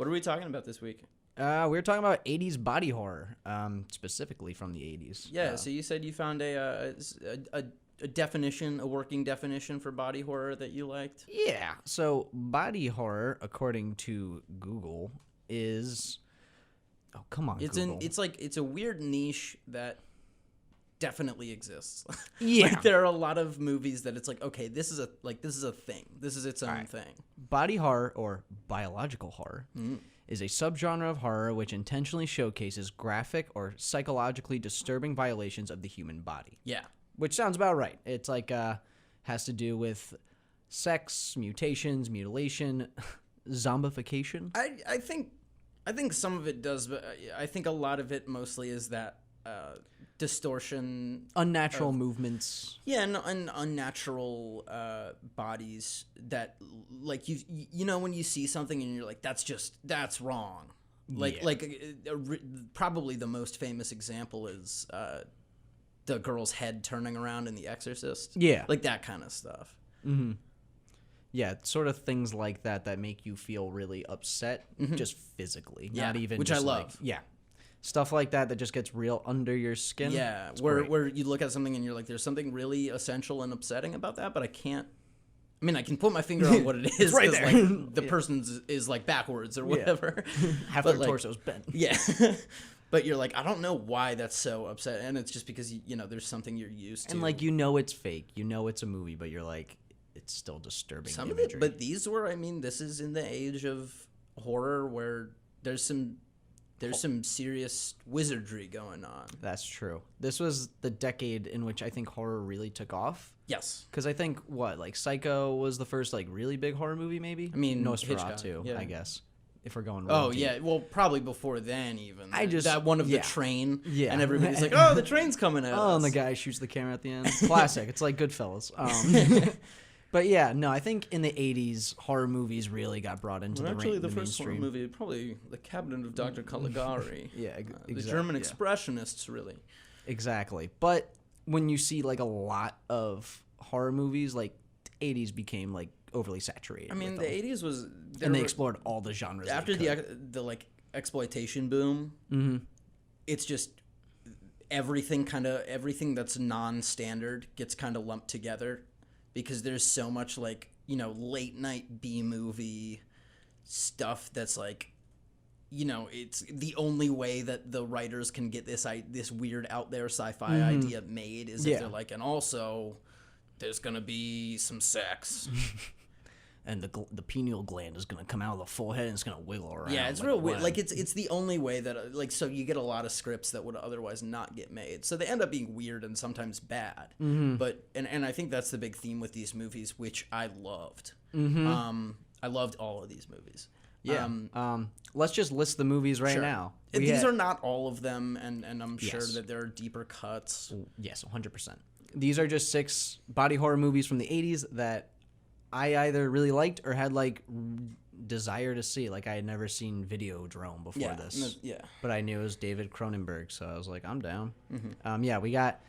What are we talking about this week? We're talking about 80s body horror, specifically from the 80s. Yeah, so you said you found a definition, a working definition for body horror that you liked. Yeah, so body horror, according to Google, is... Oh, come on, Google. It's a weird niche that definitely exists. Yeah. Like, there are a lot of movies that it's like, okay, this is a thing. This is its own thing. Body horror, or biological horror, is a subgenre of horror which intentionally showcases graphic or psychologically disturbing violations of the human body. Yeah. Which sounds about right. It's like, has to do with sex, mutations, mutilation, zombification. I think some of it does, but I think a lot of it mostly is that distortion, Unnatural movements. yeah, and unnatural bodies that, like, you know, when you see something and you're like, that's wrong. Probably the most famous example is the girl's head turning around in The Exorcist. Yeah. Like that kind of stuff. Mm-hmm. Yeah, sort of things like that make you feel really upset, just physically, not even which just I love. Like, yeah, stuff like that just gets real under your skin. Yeah, It's where great. you look at something and you're like, there's something really essential and upsetting about that, but I can't. I mean, I can put my finger on what it is. right 'cause, there. Like, the person's is like backwards or whatever. half but, their like, torso's bent. Yeah. But you're like, I don't know why that's so upset, and it's just because you know there's something you're used to. And like it's fake, it's a movie, but you're like, it's still disturbing. Some of imagery. it, but these were. I mean, this is in the age of horror where there's some serious wizardry going on. That's true. This was the decade in which I think horror really took off. Yes. Because I think Psycho was the first like really big horror movie, maybe. I mean, Nosferatu, Hitchcock, I guess. If we're going. Oh royalty. yeah, well probably before then even. The the train. Yeah. And everybody's like, oh, the train's coming at us. Oh, and the guy shoots the camera at the end. Classic. It's like Goodfellas. But yeah, no, I think in the 80s, horror movies really got brought into the first mainstream. horror movie, probably The Cabinet of Dr. Caligari. Yeah, the German expressionists, really. Exactly. But when you see like a lot of horror movies, like the 80s became like overly saturated. I mean, the 80s was... And they explored all the genres. After the like exploitation boom, it's just everything that's non-standard gets kind of lumped together. Because there's so much, like, you know, late night B-movie stuff that's like, you know, it's the only way that the writers can get this weird out there sci-fi idea made is if they're like, and also there's gonna be some sex. And the pineal gland is gonna come out of the forehead and it's gonna wiggle around. Yeah, it's real weird. Like it's the only way that like so you get a lot of scripts that would otherwise not get made. So they end up being weird and sometimes bad. But and I think that's the big theme with these movies, which I loved. I loved all of these movies. Yeah. Let's just list the movies right now. These are not all of them, and I'm sure that there are deeper cuts. Yes, 100%. These are just 6 body horror movies from the 80s that I either really liked or had like desire to see. Like I had never seen Videodrome before this. Yeah. But I knew it was David Cronenberg, so I was like, I'm down. Yeah, we got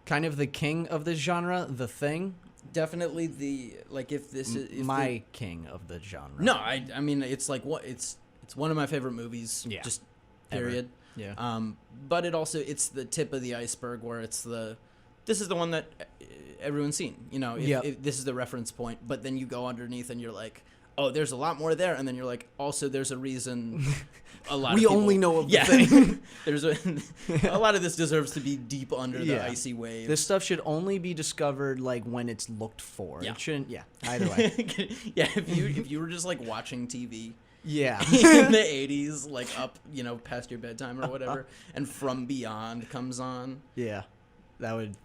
kind of the king of this genre, The Thing. Definitely if this is king of the genre. No, I mean it's like it's one of my favorite movies. Yeah. Just period. Ever. Yeah. But it's the tip of the iceberg where this is the one that everyone's seen, you know, if this is the reference point, but then you go underneath and you're like, oh, there's a lot more there, and then you're like, also there's a reason a lot we of people, only know of the thing. There's a lot of this deserves to be deep under the icy wave. This stuff should only be discovered like when it's looked for. It shouldn't, either way. If you were just like watching TV Yeah. in the 80s, like up, you know, past your bedtime or whatever, and From Beyond comes on. Yeah. That would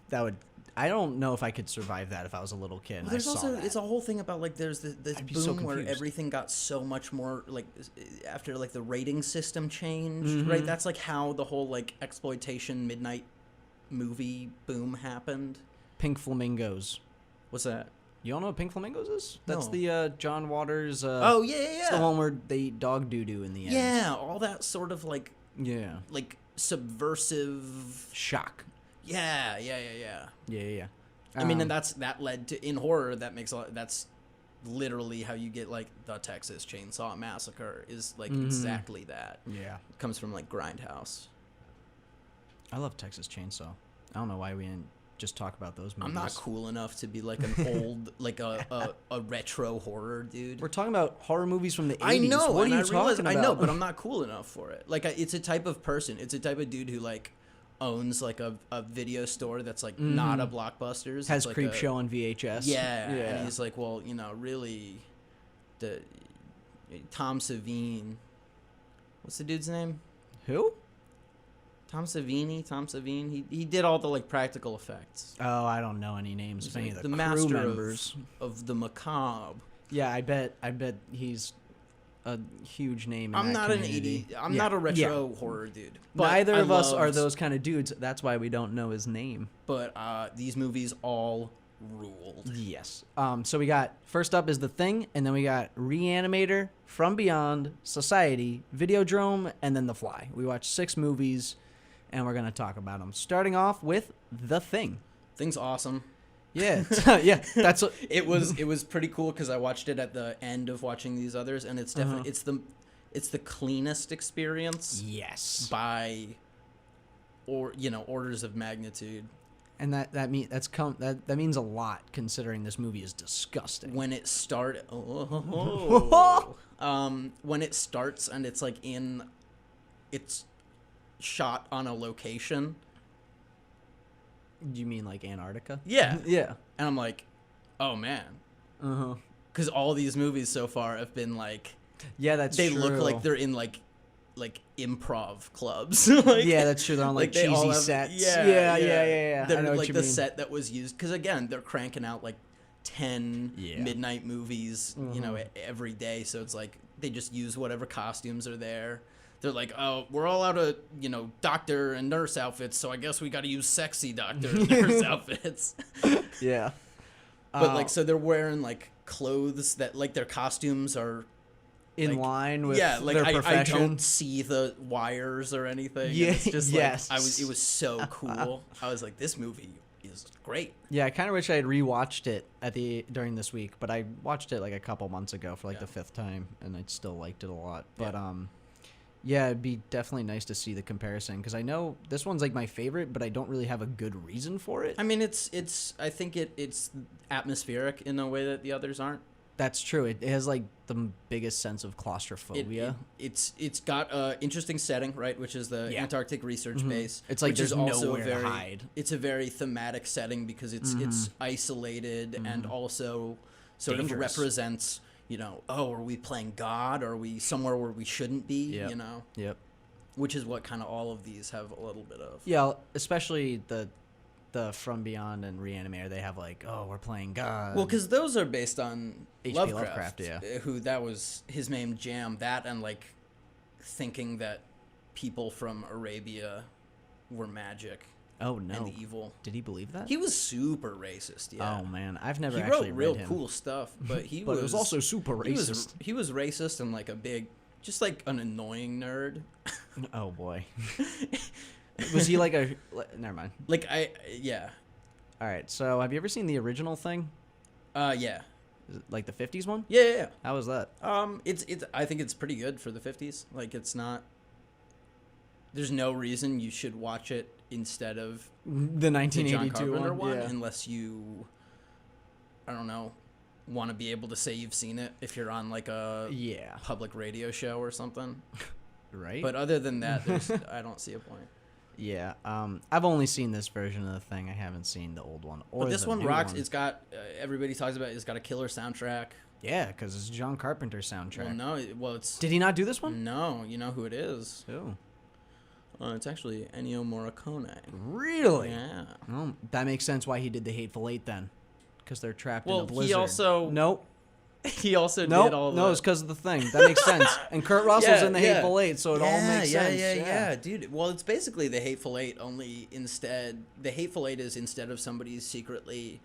I don't know if I could survive that if I was a little kid. Well, there's also it's a whole thing about like there's this boom so where everything got so much more like after like the rating system changed, right? That's like how the whole like exploitation midnight movie boom happened. Pink Flamingos. What's that? You don't know what Pink Flamingos is? No. That's the John Waters. Oh yeah. It's the one where they eat dog doo-doo in the end. Yeah, all that sort of like subversive shock. Yeah. Yeah. I mean, and that led to in horror. That makes a lot. That's literally how you get like the Texas Chainsaw Massacre is like exactly that. Yeah. It comes from like Grindhouse. I love Texas Chainsaw. I don't know why we didn't just talk about those movies. I'm not cool enough to be like an old, like a retro horror dude. We're talking about horror movies from the 80s. I know, What and are you I realize, talking about? I know, but I'm not cool enough for it. Like, it's a type of person. It's a type of dude who like owns like a video store that's like not a Blockbusters. Has It's like Creep Show on VHS. Yeah, and he's like, well, you know, really, the Tom Savini. What's the dude's name? Who? Tom Savini. He did all the like practical effects. Oh, I don't know any names of any of the crew master members. of the macabre. Yeah, I bet he's a huge name in I'm that not community. an 80. I'm Yeah, not a retro yeah. horror dude. But Neither I of us are loved- those kind of dudes. That's why we don't know his name. But these movies all ruled. Yes. So we got, first up is The Thing, and then we got Reanimator, From Beyond, Society, Videodrome, and then The Fly. We watched 6 movies, and we're going to talk about them. Starting off with The Thing. Thing's awesome. Yeah. Yeah, that's what, It was pretty cool because I watched it at the end of watching these others, and it's definitely it's the cleanest experience yes. by orders of magnitude. And that means a lot considering this movie is disgusting. When it started, when it starts and it's like it's shot on a location. You mean like Antarctica? Yeah, Yeah. and I'm like, oh man, Uh-huh. because all these movies so far have been like Yeah, that's they true. look like they're in like improv clubs. Like, yeah, that's true. They're on like they all cheesy have- sets. Yeah. Yeah. They're I know like what you the mean. set that was used because again they're cranking out like 10 Yeah. midnight movies, every day. So it's like they just use whatever costumes are there. They're like, oh, we're all out of doctor and nurse outfits, so I guess we got to use sexy doctor and nurse outfits. Yeah. But like, so they're wearing like clothes that like their costumes are in like, line with like their I profession. don't see the wires or anything. Yeah, It's just yes. like it was so cool. I was like, this movie is great. Yeah, I kind of wish I had rewatched it during this week, but I watched it like a couple months ago for like the 5th time, and I still liked it a lot. But yeah, it'd be definitely nice to see the comparison because I know this one's like my favorite, but I don't really have a good reason for it. I mean, I think it's atmospheric in a way that the others aren't. That's true. It has like the biggest sense of claustrophobia. It's got a interesting setting, right, which is the Antarctic research base. It's like which there's is also nowhere a to very, hide. It's a very thematic setting because it's isolated and also sort Dangerous. of represents, are we playing God? Are we somewhere where we shouldn't be? Yep. Yep. Which is what kind of all of these have a little bit of. Yeah, especially the From Beyond and Reanimator, they have like, oh, we're playing God. Well, because those are based on H.P. Lovecraft, yeah. Who that was his name, Jam. That and like thinking that people from Arabia were magic Oh no! and evil. Did he believe that? He was super racist. Yeah. Oh man, I've never He actually wrote real read him. cool stuff, but he But it was also super he racist. he was racist and like a big, just like an annoying nerd. Oh boy. Was he like a? Never mind. Like yeah, All right. So, have you ever seen the original Thing? yeah, Is it like the '50s one? yeah. How was that? It's I think it's pretty good for the 50s. Like it's not. There's no reason you should watch it instead of The the 1982 John Carpenter one, Yeah. unless you, I don't know, want to be able to say you've seen it if you're on like a Yeah. public radio show or something. Right. But other than that, I don't see a point. yeah. I've only seen this version of the Thing. I haven't seen the old one. Or But this the one new rocks. It's got everybody talks about. It's got a killer soundtrack. Yeah, because it's John Carpenter soundtrack. It's Did he not do this one? no. You know who it is? Oh. It's actually Ennio Morricone. Really? Yeah. Oh, that makes sense why he did the Hateful Eight then. Because they're trapped in Well, a blizzard. he also Nope. he also Nope. did all. No, it's because of the Thing. That makes sense. And Kurt Russell's in the Hateful Eight, so it all makes sense. Yeah, dude. Well, it's basically the Hateful Eight, only instead the Hateful Eight is instead of somebody secretly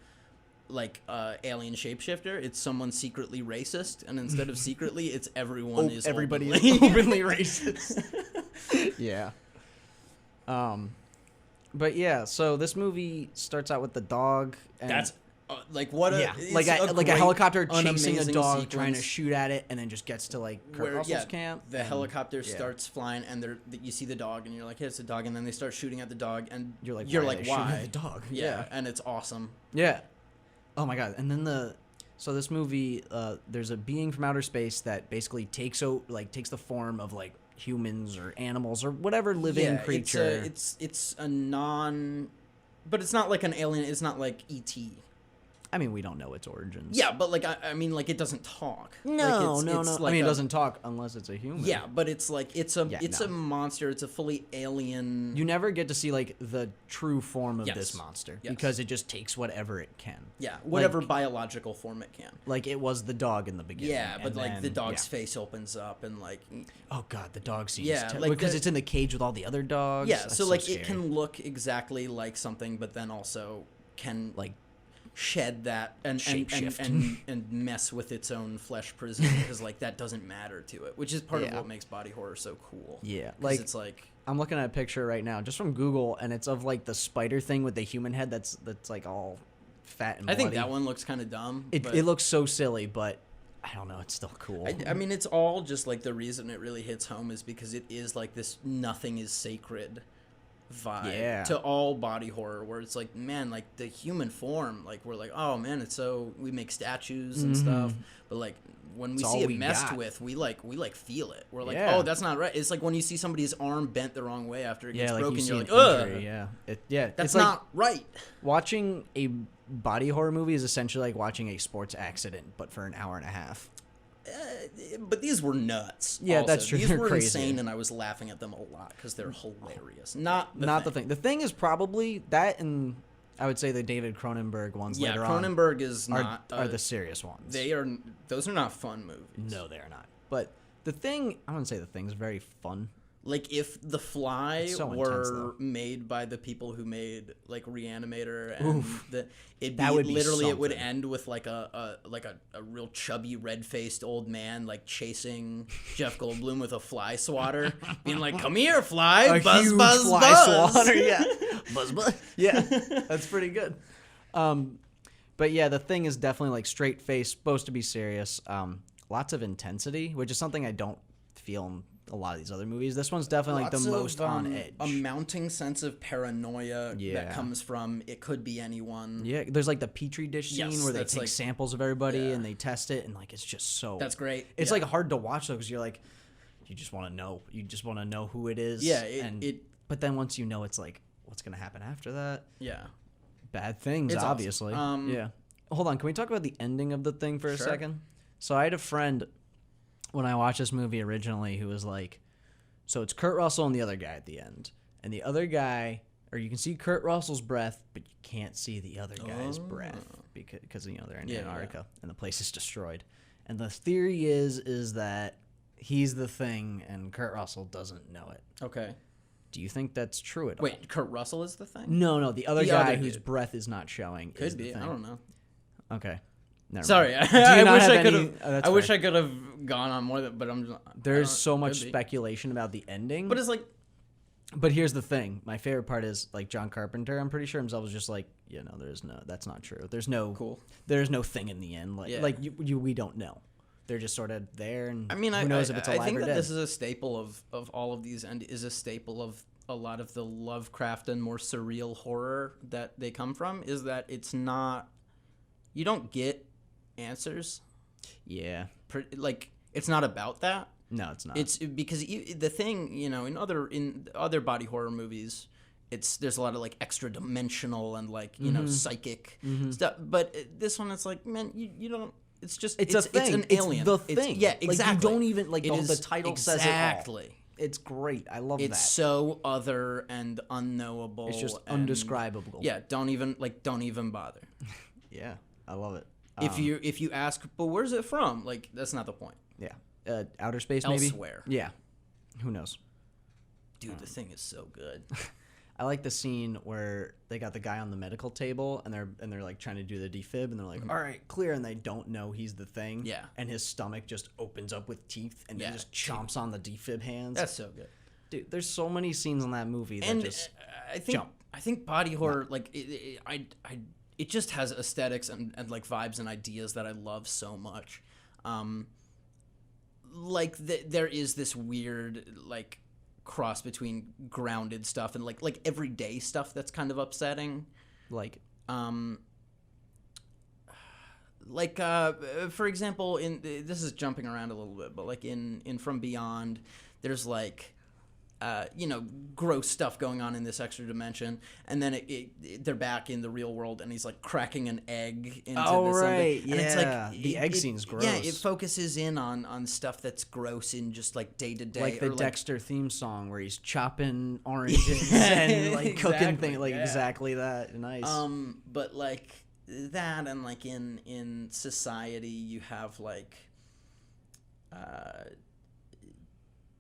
like alien shapeshifter, it's someone secretly racist, and instead of secretly, it's everyone is everybody openly. is openly racist. Yeah. But yeah, so this movie starts out with the dog. And That's Like what a Yeah, it's like a great, helicopter an chasing a amazing dog, trying to sequence shoot at it, and then just gets to like Kurt where Russell's camp. the helicopter starts flying, and you see the dog, and you're like, hey, it's a dog, and then they start shooting at the dog, and You're like, why? are they shooting at the dog? Yeah, and it's awesome. Yeah. Oh my god! And then so this movie, there's a being from outer space that basically takes the form of like humans or animals or whatever living creature. It's a non, but it's not like an alien. It's not like E.T. I mean, we don't know its origins. Yeah, but like I mean, like it doesn't talk. No, like, no. Like I mean, it doesn't talk unless it's a human. Yeah, but it's like it's a monster. It's a fully alien. You never get to see like the true form of Yes. this monster Yes. because it just takes whatever it can. Yeah, whatever Like- biological form it can. Like it was the dog in the beginning. Yeah, but and like the then- dog's yeah. face opens up and like Oh god, the dog scenes. Yeah, like because the- it's in the cage with all the other dogs. yeah, That's so like scary. it can look exactly like something, but then also can like shed that and Shapeshift. and mess with its own flesh prison because like that doesn't matter to it, which is part of Yeah. what makes body horror so cool. Yeah, 'Cause like it's like I'm looking at a picture right now just from Google, and it's of like the spider thing with the human head that's like all fat and I bloody. think that one looks kind of dumb. It but it looks so silly, but I don't know. It's still cool. I mean, it's all just like the reason it really hits home is because it is like this nothing is sacred vibe Yeah. to all body horror, where it's like, man, like the human form, like we're like, oh man, it's so we make statues and stuff, but like when we It's see all it we messed got. with, we like feel it. We're like, Yeah. oh, that's not right. It's like when you see somebody's arm bent the wrong way after it gets yeah, like broken, you see you're an like, ugh, injury, yeah, that's it's like not right. watching a body horror movie is essentially like watching a sports accident, but for an hour and a half. But these were nuts. Yeah, also. that's true. These They're were crazy. insane, and I was laughing at them a lot because they're hilarious. Not the Not thing. the thing. The thing is probably that, and I would say the David Cronenberg ones Yeah, later Cronenberg is on not. are the serious ones. They are. Those are not fun movies. No, they are not. But the thing, I wouldn't say the thing's very fun. Like if The Fly It's so intense, were though. made by the people who made like Reanimator, and That would be literally it would something. end with like a real chubby red faced old man like chasing Jeff Goldblum with a fly swatter, being like, "Come here, fly, A buzz, huge buzz, fly buzz." swatter, yeah. Buzz, buzz. Yeah, that's pretty good. But yeah, the thing is definitely like straight face, supposed to be serious. Lots of intensity, which is something I don't feel in a lot of these other movies. This one's definitely like Lots the of, most on edge. A mounting sense of paranoia Yeah. that comes from it could be anyone. Yeah, there's like the petri dish scene Yes, where they that's take like- samples of everybody Yeah. and they test it, and like it's just so. That's great. It's Yeah. like hard to watch though because you're like, you just want to know. You just want to know who it is. Yeah, But then once you know, it's like, what's gonna happen after that? yeah. Bad things, It's awesome. obviously. Yeah. Hold on, can we talk about the ending of the thing for a Sure. second? So I had a friend when I watched this movie originally who was like, so it's Kurt Russell and the other guy at the end, and the other guy, or you can see Kurt Russell's breath, but you can't see the other guy's breath because you know they're in Antarctica and the place is destroyed. And the theory is that he's the thing and Kurt Russell doesn't know it. Okay. Do you think that's true at all? Wait, Kurt Russell is the thing? No, the other The guy other whose dude. breath is not showing. is Could the be. thing. I don't know. Okay. Never Sorry, mind. I not wish have I could any- have. that's I wish fair. I could have gone on more than. But I'm. Just, There's so could much be. speculation about the ending. But it's like, But here's the thing. My favorite part is like John Carpenter. I'm pretty sure himself was just like, that's not true. There's no Cool. There's no thing in the end. Yeah. We don't know. They're just sort of there, and I mean, who knows if it's alive I think or that dead. this is a staple of all of these, and is a staple of a lot of the Lovecraft and more surreal horror that they come from. Is that it's not. You don't get answers. Yeah. Like it's not about that. No, it's not. It's because the thing, in other body horror movies, there's a lot of like extra dimensional and like psychic stuff. But this one, it's like, man, you don't. It's just It's a thing. It's an It's alien. the thing. Yeah, Like, you exactly. don't even- like, It the is title says it all. exactly. It's great. I love It's that. so other and unknowable. It's just and- undescribable. Yeah, don't even bother. Yeah, I love it. If you ask, but where's it from? Like that's not the point. Yeah. Outer space, maybe? Elsewhere. Yeah. Who knows? Dude, the thing is so good. I like the scene where they got the guy on the medical table and they're like trying to do the defib and they're like, all right, clear, and they don't know he's the thing. Yeah. And his stomach just opens up with teeth and Yeah. he just chomps on the defib hands. That's so good. Dude, there's so many scenes in that movie that And just I think jump. I think body horror like I it just has aesthetics and like vibes and ideas that I love so much. Like there is this weird like cross between grounded stuff and like everyday stuff that's kind of upsetting. Like, for example, this is jumping around a little bit, but like in From Beyond, there's like gross stuff going on in this extra dimension, and then they're back in the real world, and he's like cracking an egg into oh this right, something. And it's like the egg scene's gross. Yeah, it focuses in on stuff that's gross in just like day to day, like the Dexter theme song where he's chopping oranges and like cooking things, like exactly that. Nice. But like that, and like in Society, you have like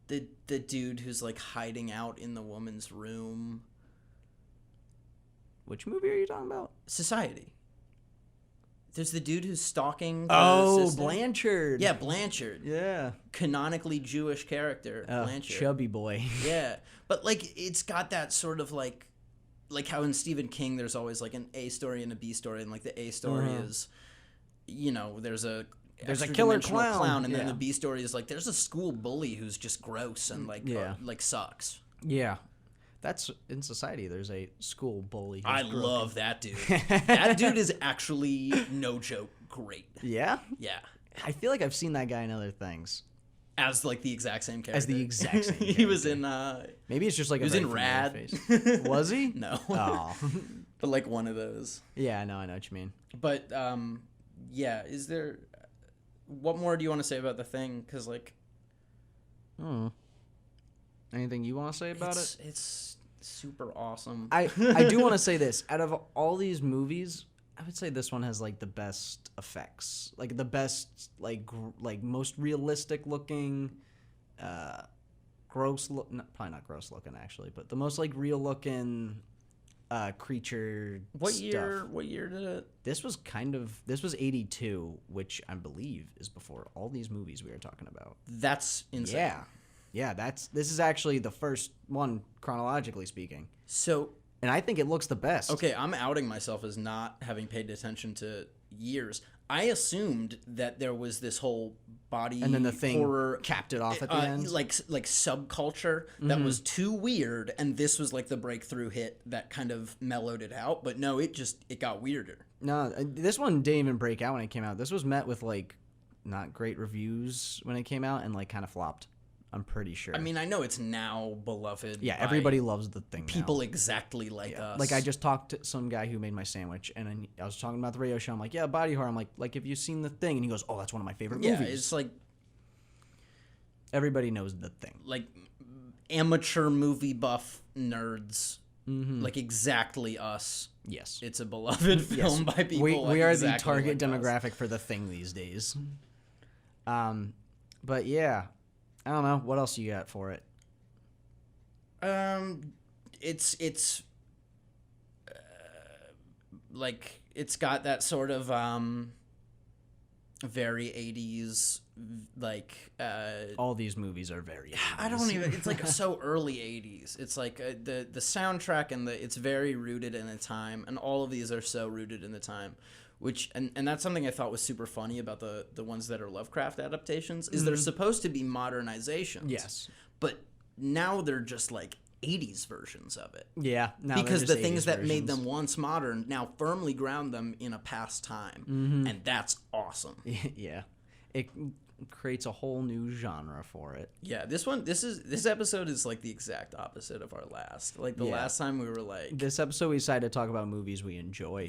the dude who's like hiding out in the woman's room. Which movie are you talking about? Society. There's the dude who's stalking the sister. Blanchard. Yeah, Blanchard. Yeah. Canonically Jewish character, Blanchard. Chubby boy. Yeah. But like it's got that sort of like how in Stephen King there's always like an A story and a B story, and like the A story is there's a killer clown, and then the B story is like there's a school bully who's just gross and like sucks. Yeah. That's in Society. There's a school bully. I love that dude. That dude is actually, no joke, great. Yeah? Yeah. I feel like I've seen that guy in other things. As like the exact same character. As the exact same character. He was in maybe it's just like he was in Rad. Face. Was he? No. Oh. But like one of those. Yeah, I know what you mean. But yeah, is there what more do you want to say about The Thing? Cuz like anything you want to say about it? It's super awesome. I do want to say this. Out of all these movies, I would say this one has like the best effects, like the best like most realistic looking, probably not gross looking actually, but the most like real looking creature. What year did it? This was 82, which I believe is before all these movies we are talking about. That's insane. Yeah, this is actually the first one chronologically speaking. So, and I think it looks the best. Okay, I'm outing myself as not having paid attention to years. I assumed that there was this whole body and then the Thing horror capped it off at the end, like subculture that was too weird, and this was like the breakthrough hit that kind of mellowed it out. But no, it got weirder. No, this one didn't even break out when it came out. This was met with like not great reviews when it came out, and like kind of flopped. I'm pretty sure. I mean, I know it's now beloved. Yeah, everybody loves The Thing. People now. Exactly like us. Like I just talked to some guy who made my sandwich, and I was talking about the radio show. I'm like, yeah, body horror. I'm like, have you seen The Thing? And he goes, oh, that's one of my favorite movies. Yeah, it's like everybody knows The Thing. Like amateur movie buff nerds, like exactly us. Yes, it's a beloved film by people. We are the target demographic for The Thing these days. But yeah. I don't know. What else you got for it? It's like it's got that sort of very 80s like all these movies are very 80s. I don't even it's like so early 80s. It's like the soundtrack and it's very rooted in the time, and all of these are so rooted in the time. Which and that's something I thought was super funny about the ones that are Lovecraft adaptations is they're supposed to be modernizations. Yes. But now they're just like 80s versions of it. Yeah. Because the things that made them once modern now firmly ground them in a past time. And that's awesome. Yeah. It creates a whole new genre for it. Yeah, this episode is like the exact opposite of our last. Like the last time we were like this episode we decided to talk about movies we enjoy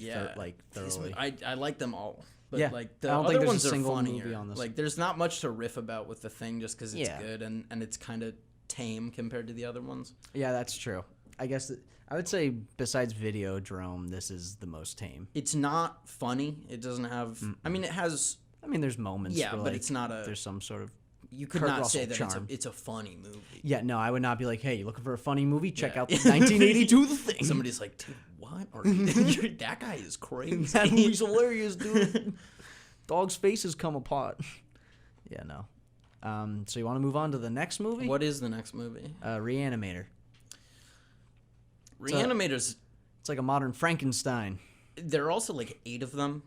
thoroughly. I like them all. But like the I don't other think ones there's a are single funnier. movie on this. Like there's not much to riff about with The Thing just because it's good and it's kind of tame compared to the other ones. Yeah, that's true. I guess I would say besides Videodrome, this is the most tame. It's not funny. It doesn't have. I mean, it has. I mean, there's moments. Yeah, where, but it's not a. There's some sort of. You could Kurt not Russell say that charm. it's a funny movie. Yeah, no, I would not be like, hey, you looking for a funny movie? Check out the 1982 The Thing. Somebody's like, dude, what? That guy is crazy. That movie's hilarious, dude. Dog's faces come apart. Yeah, no. So you want to move on to the next movie? What is the next movie? Reanimator. Reanimator's. It's like a modern Frankenstein. there are also like 8 of them.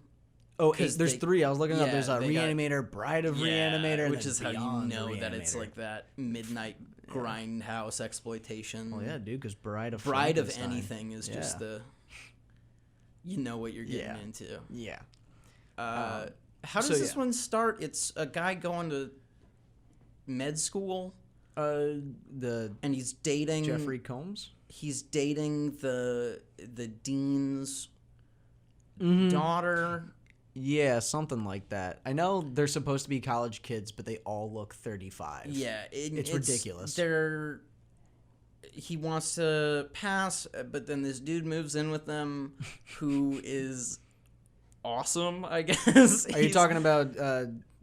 Oh, 'Cause there's they- 3. I was looking up. yeah, There's a they got- Reanimator, Bride of Reanimator, and which then is how you Beyond know that it's Reanimator. like that midnight grindhouse exploitation. Well, yeah, dude, because Bride of Frankenstein. anything is just Yeah. the. You know what you're getting Yeah. into. Yeah. How does so, this yeah. one start? It's a guy going to med school, The and he's dating Jeffrey Combs. He's dating the dean's Mm-hmm. daughter. Yeah, something like that. I know they're supposed to be college kids, but they all look 35. Yeah, It's ridiculous. He wants to pass, but then this dude moves in with them, who is awesome, I guess. Are you talking about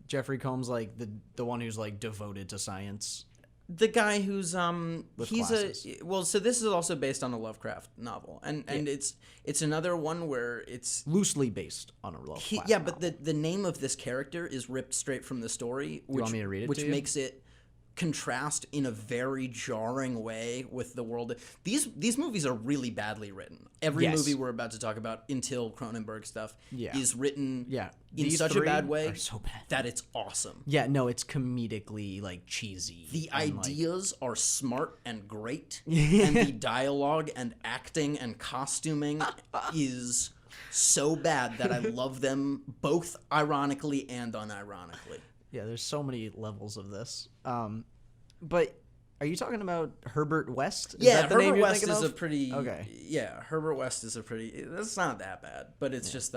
Jeffrey Combs, like the one who's like devoted to science? The guy who's With he's glasses. so this is also based on a Lovecraft novel, and it's another one where it's Loosely based on a Lovecraft but novel. the name of this character is ripped straight from the story, which want me to read it which to you? makes it contrast in a very jarring way with the world. These movies are really badly written. Every Yes. movie we're about to talk about until Cronenberg stuff Yeah. is written Yeah, in these such a 3 bad way are so bad. that it's awesome. Yeah, no, it's comedically like cheesy. The and, like, ideas are smart and great, and the dialogue and acting and costuming is so bad that I love them both ironically and unironically. yeah, there's so many levels of this. But are you talking about Herbert West? Is that the name Herbert you're West thinking is of? a pretty Okay. Yeah, Herbert West is a pretty. That's not that bad, but it's just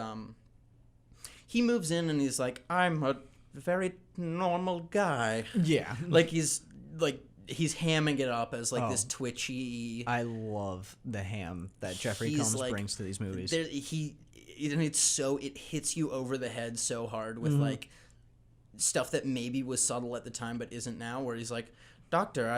he moves in and he's like, I'm a very normal guy. Yeah. Like he's hamming it up as like this Oh. twitchy. I love the ham that Jeffrey He's, Combs like, brings to these movies. And it hits you over the head so hard with like stuff that maybe was subtle at the time but isn't now, where he's like, Doctor,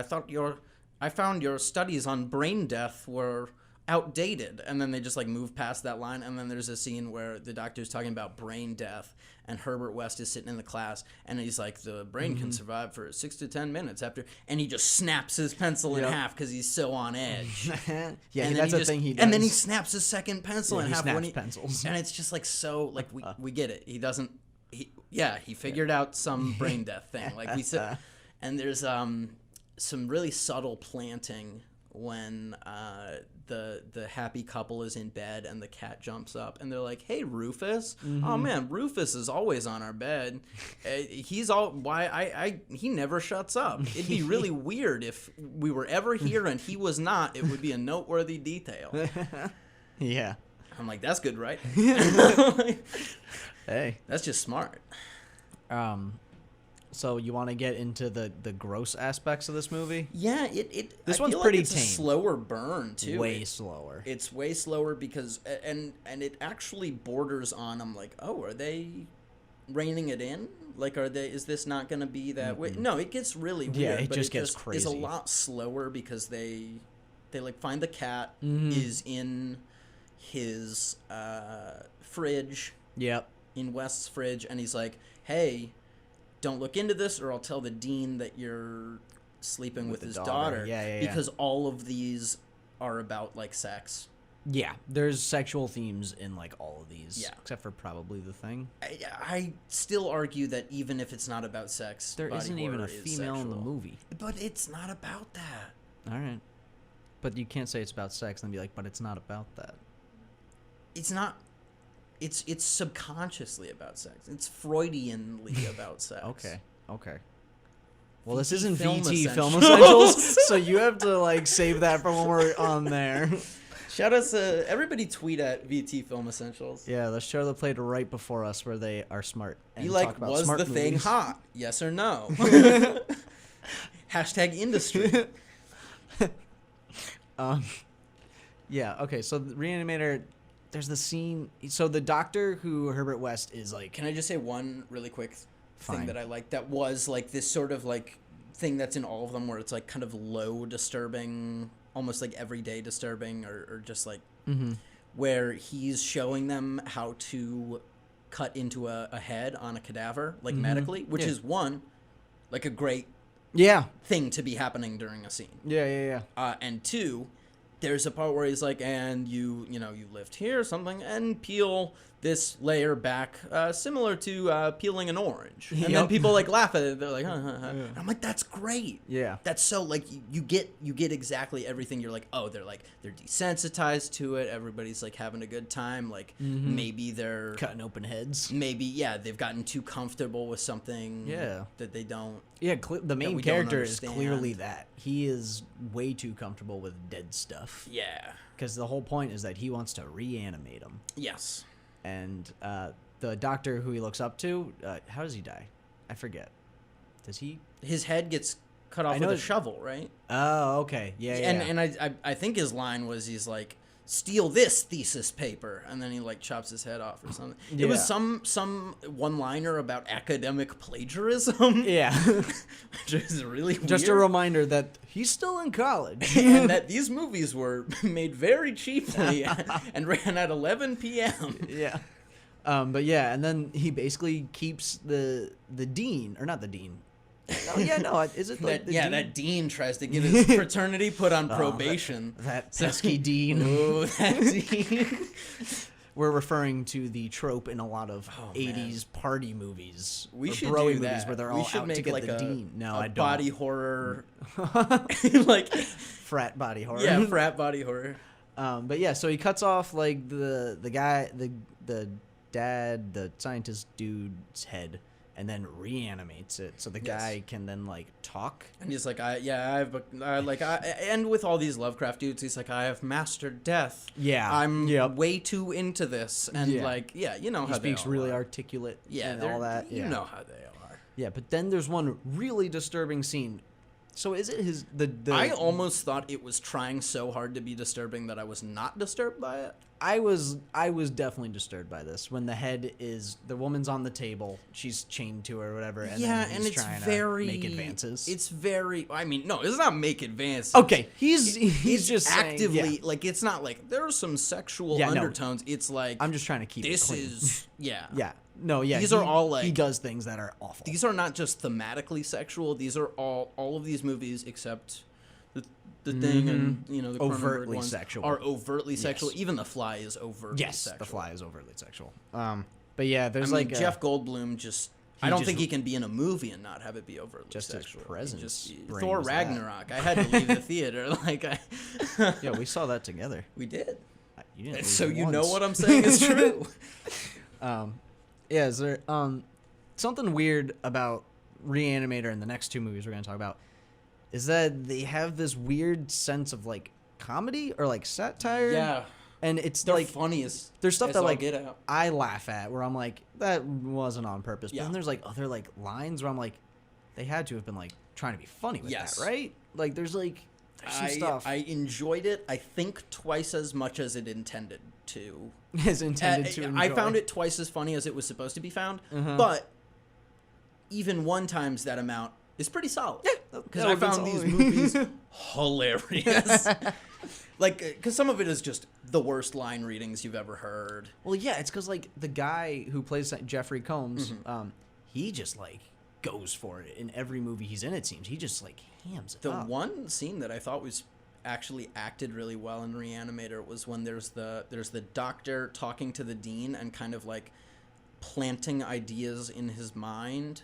I found your studies on brain death were outdated, and then they just like move past that line, and then there's a scene where the doctor's talking about brain death, and Herbert West is sitting in the class, and he's like, the brain can survive for 6 to 10 minutes after, and he just snaps his pencil in Yep. half because he's so on edge. Yeah, And then that's he a thing he does. And then he snaps his second pencil Yeah, in he half snaps pencils. and it's just like so like we get it. He doesn't. He figured out some brain death thing. Like we said, and there's some really subtle planting when the happy couple is in bed and the cat jumps up and they're like, "Hey, Rufus! Oh man, Rufus is always on our bed. He's all he never shuts up. It'd be really weird if we were ever here and he was not. It would be a noteworthy detail." Yeah. I'm like, that's good, right? Hey. That's just smart. So you want to get into the gross aspects of this movie? Yeah, This I one's feel pretty like it's tame. a slower burn too. Way slower. It's way slower because and it actually borders on. I'm like, oh, are they reining it in? Like, is this not going to be that way? No, it gets really weird. Yeah, it but just gets is a crazy. lot slower because they like find the cat Mm-hmm. is in his fridge. Yep. In West's fridge, and he's like, hey, don't look into this or I'll tell the dean that you're sleeping with the his daughter. daughter. Yeah. Because all of these are about like sex. Yeah. There's sexual themes in like all of these. Yeah. Except for probably The Thing. I still argue that even if it's not about sex, There body isn't even a horror is female in the sexual. movie. But it's not about that. All right. But you can't say it's about sex and be like, but it's not about that. It's not. It's subconsciously about sex. It's Freudianly about sex. Okay. Well, this VT isn't Film VT Film Essentials. Essentials, so you have to like save that for when we're on there. Shout us, everybody tweet at VT Film Essentials. Yeah, let's show the plate right before us where they are smart. And Be talk like, about was smart the thing movies. hot? Yes or no? Hashtag industry. Yeah, okay, so the Reanimator, there's the scene. So the doctor who Herbert West is like. Can I just say one really quick Fine. thing that I like that was like this sort of like thing that's in all of them where it's like kind of low disturbing, almost like everyday disturbing or just like where he's showing them how to cut into a head on a cadaver, like medically, which Yeah. is one, like a great Yeah. thing to be happening during a scene. Yeah. And two, there's a part where he's like, and you lived here or something, and peel this layer back, similar to peeling an orange. And then people like laugh at it. They're like, huh, huh, huh. And I'm like, that's great. Yeah. That's so like you get exactly everything. You're like, oh, they're desensitized to it. Everybody's like having a good time. Like maybe they're Cutting open heads. maybe they've gotten too comfortable with something. Yeah. That they don't. Yeah, the main we don't character is understand. clearly that. He is way too comfortable with dead stuff. Yeah. Because the whole point is that he wants to reanimate him. Yes. And the doctor who he looks up to, how does he die? I forget. Does he? His head gets cut off with a shovel, right? Oh, okay. Yeah. And I think his line was, he's like, steal this thesis paper, and then he like chops his head off or something. Yeah. It was some one-liner about academic plagiarism. Yeah. Which is really Just weird. a reminder that he's still in college. And that these movies were made very cheaply and ran at 11 p.m. Yeah. But yeah, and then he basically keeps the dean, or not the dean. Oh yeah, no, is it like the dean? That dean tries to get his fraternity put on probation. That pesky dean. Oh, that dean. We're referring to the trope in a lot of 80s party movies. We or should broy do movies that. where they're We all should out make to get like the a, dean. No, a I don't. body horror, like Frat body horror. yeah, frat body horror. But yeah, so he cuts off like the guy, the dad, the scientist dude's head, and then reanimates it so the guy can then like talk. And he's like, and with all these Lovecraft dudes, he's like, I have mastered death. Yeah, I'm way too into this, and you know how he they speaks all really are. articulate. Yeah, and all that. You Yeah. know how they are. Yeah, but then there's one really disturbing scene. So is it the I almost thought it was trying so hard to be disturbing that I was not disturbed by it. I was definitely disturbed by this when the woman's on the table, she's chained to her or whatever, and then he's trying to make advances. It's very. I mean, no, it's not make advances. Okay, he's just actively saying, like it's not like there are some sexual undertones. It's like I'm just trying to keep this it clean. is yeah. These are all like he does things that are awful. These are not just thematically sexual. These are all of these movies except the Thing and the overtly Cronenberg ones sexual. are overtly sexual. Yes. Even The Fly is overtly sexual. The Fly is overtly sexual. But yeah, there's Jeff Goldblum just. I don't think he can be in a movie and not have it be overtly just sexual. His presence. Thor Ragnarok. I had to leave the theater. Yeah, we saw that together. We did. You didn't So you once. know what I'm saying is true. Yeah, is there something weird about Reanimator and the next two movies we're going to talk about is that they have this weird sense of like comedy or like satire. Yeah. And it's They're like funny as there's stuff that like get out. I laugh at where I'm like that wasn't on purpose. But Yeah. then there's like other like lines where I'm like they had to have been like trying to be funny with Yes. that, right? Like there's some stuff I enjoyed it. I think twice as much as it intended to. is intended to enjoy. I found it twice as funny as it was supposed to be found, Uh-huh. but even one times that amount is pretty solid. Yeah, Because I found these movies hilarious. Like, because some of it is just the worst line readings you've ever heard. Well, yeah, it's because like the guy who plays Jeffrey Combs, Mm-hmm. he just like goes for it in every movie he's in. It seems he just like hams it The up. one scene that I thought was actually acted really well in Reanimator was when there's the doctor talking to the dean and kind of like planting ideas in his mind,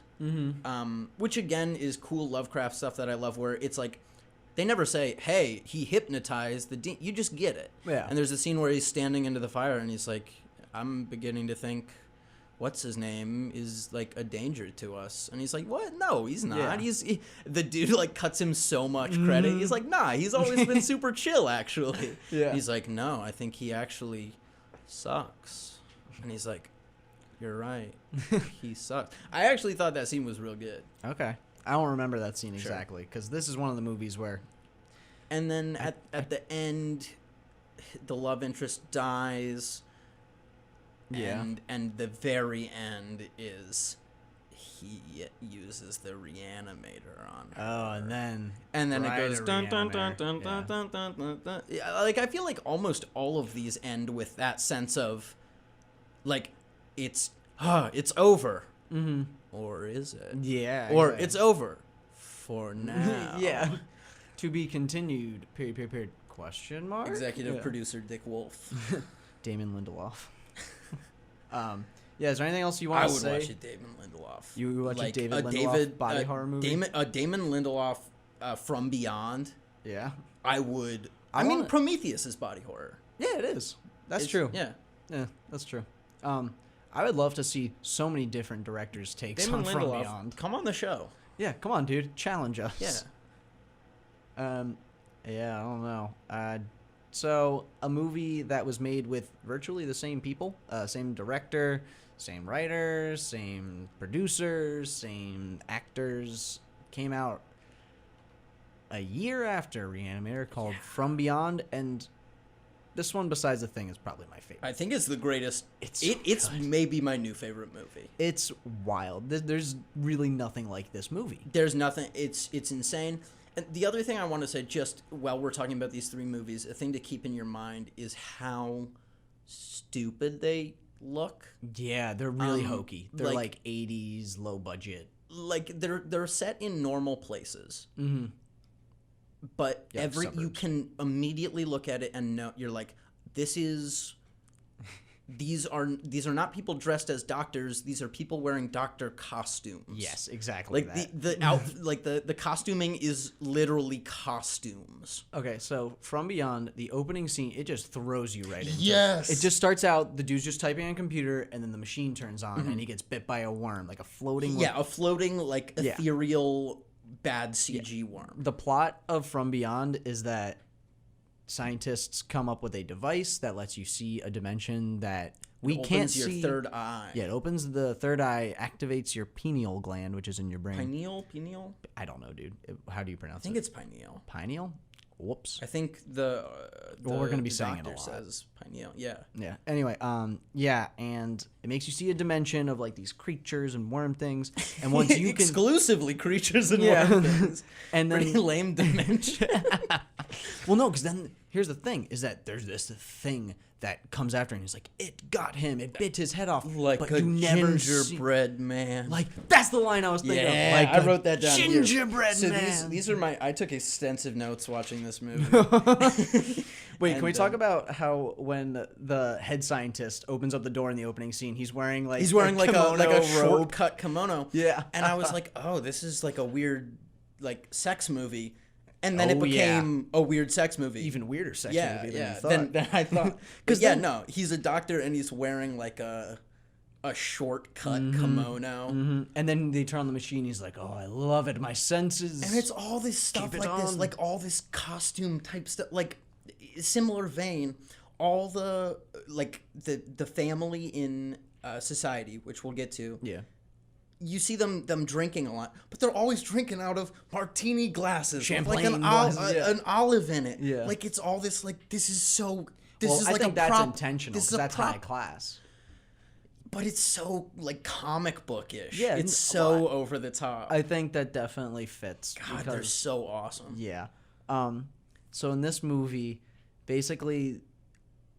which again is cool Lovecraft stuff that I love, where it's like they never say, hey, he hypnotized the dean. You just get it. Yeah. And there's a scene where he's standing into the fire and he's like, I'm beginning to think what's his name is like a danger to us. And he's like, what? No, he's not. Yeah. The dude like cuts him so much credit. He's like, nah, he's always been super chill actually. Yeah. He's like, no, I think he actually sucks. And he's like, you're right. He sucks. I actually thought that scene was real good. Okay. I don't remember that scene exactly because this is one of the movies where. And then at the end, the love interest dies. Yeah. And the very end is he uses the reanimator on her. Oh, and then it goes a dun dun dun reanimator. dun Yeah. dun dun dun dun dun. Yeah, like I feel like almost all of these end with that sense of like it's over. Mm-hmm. Or is it? Yeah. Or exactly. it's over for now. Yeah. To be continued. Period. Question mark? Executive Yeah. producer Dick Wolf. Damon Lindelof. Yeah, is there anything else you want I to would say? watch a Damon Lindelof. You would watch a Like, David Lindelof body horror movie? Damon Lindelof From Beyond. Yeah. I would. I I mean, wanna- Prometheus is body horror. Yeah, it is. That's It's- true. Yeah. Yeah, that's true. I would love to see so many different directors' takes Damon on From Lindelof, Beyond. come on the show. Yeah, come on, dude. Challenge us. Yeah. Yeah, I don't know. So a movie that was made with virtually the same people, same director, same writers, same producers, same actors, came out a year after Reanimator called From Beyond, and this one, besides The Thing, is probably my favorite. I think it's the greatest. It's It's good. maybe my new favorite movie. It's wild. There's really nothing like this movie. There's nothing. It's insane. And the other thing I want to say, just while we're talking about these three movies, a thing to keep in your mind is how stupid they look. Yeah, they're really hokey. They're like- like 80s, low budget. Like they're set in normal places, Mm-hmm. but Yeah, you suburbs. can immediately look at it and know you're like, this is. These are not people dressed as doctors. These are people wearing doctor costumes. Yes, exactly. Like that. the costuming is literally costumes. Okay, so From Beyond, the opening scene, it just throws you right into Yes. it. It just starts out, the dude's just typing on a computer, and then the machine turns on, and he gets bit by a worm, like a floating. Yeah, a floating like Yeah. ethereal bad CG worm. The plot of From Beyond is that scientists come up with a device that lets you see a dimension that we Opens can't your see. third eye. Yeah, it opens the third eye, activates your pineal gland, which is in your brain. Pineal. I don't know, dude. How do you pronounce I think it? it's pineal. Pineal? Whoops. I think Well, we're gonna be the saying it a doctor lot. says pineal. Yeah. Yeah. Anyway, yeah, and it makes you see a dimension of like these creatures and worm things, and once you can, exclusively creatures and Yeah. worm things. and then Pretty lame dimension. well, no, because then here's the thing: is that there's this thing that comes after, and he's like, it got him, it bit his head off, like but a you never gingerbread man. Like that's the line I was thinking yeah, of. Like I a wrote that down. here. Gingerbread So man. these are my. I took extensive notes watching this movie. Wait, And, can we talk about how when the head scientist opens up the door in the opening scene, he's wearing like kimono a robe. short cut kimono. Yeah. And I was like, oh, this is like a weird like sex movie. And then it Oh, yeah. became a weird sex movie. Even weirder sex yeah, movie than yeah. you thought. Then I thought, 'Cause because yeah, then- no, he's a doctor and he's wearing like a short cut kimono. Mhm. And then they turn on the machine. He's like, "Oh, I love it. My senses." And it's all this stuff Keep it like this, on. like all this costume type stuff, like similar vein. All the like the family in society, which we'll get to. yeah. You see them drinking a lot, but they're always drinking out of martini glasses, with like Champagne glasses, yeah. an olive in it. Yeah. Like it's all this like this is so. This Well, is I like think a that's prop, intentional This because is a that's high prop, class. but it's so like comic bookish. Yeah, it's a so lot. over the top. I think that definitely fits. God, they're so awesome. Yeah. So in this movie, basically,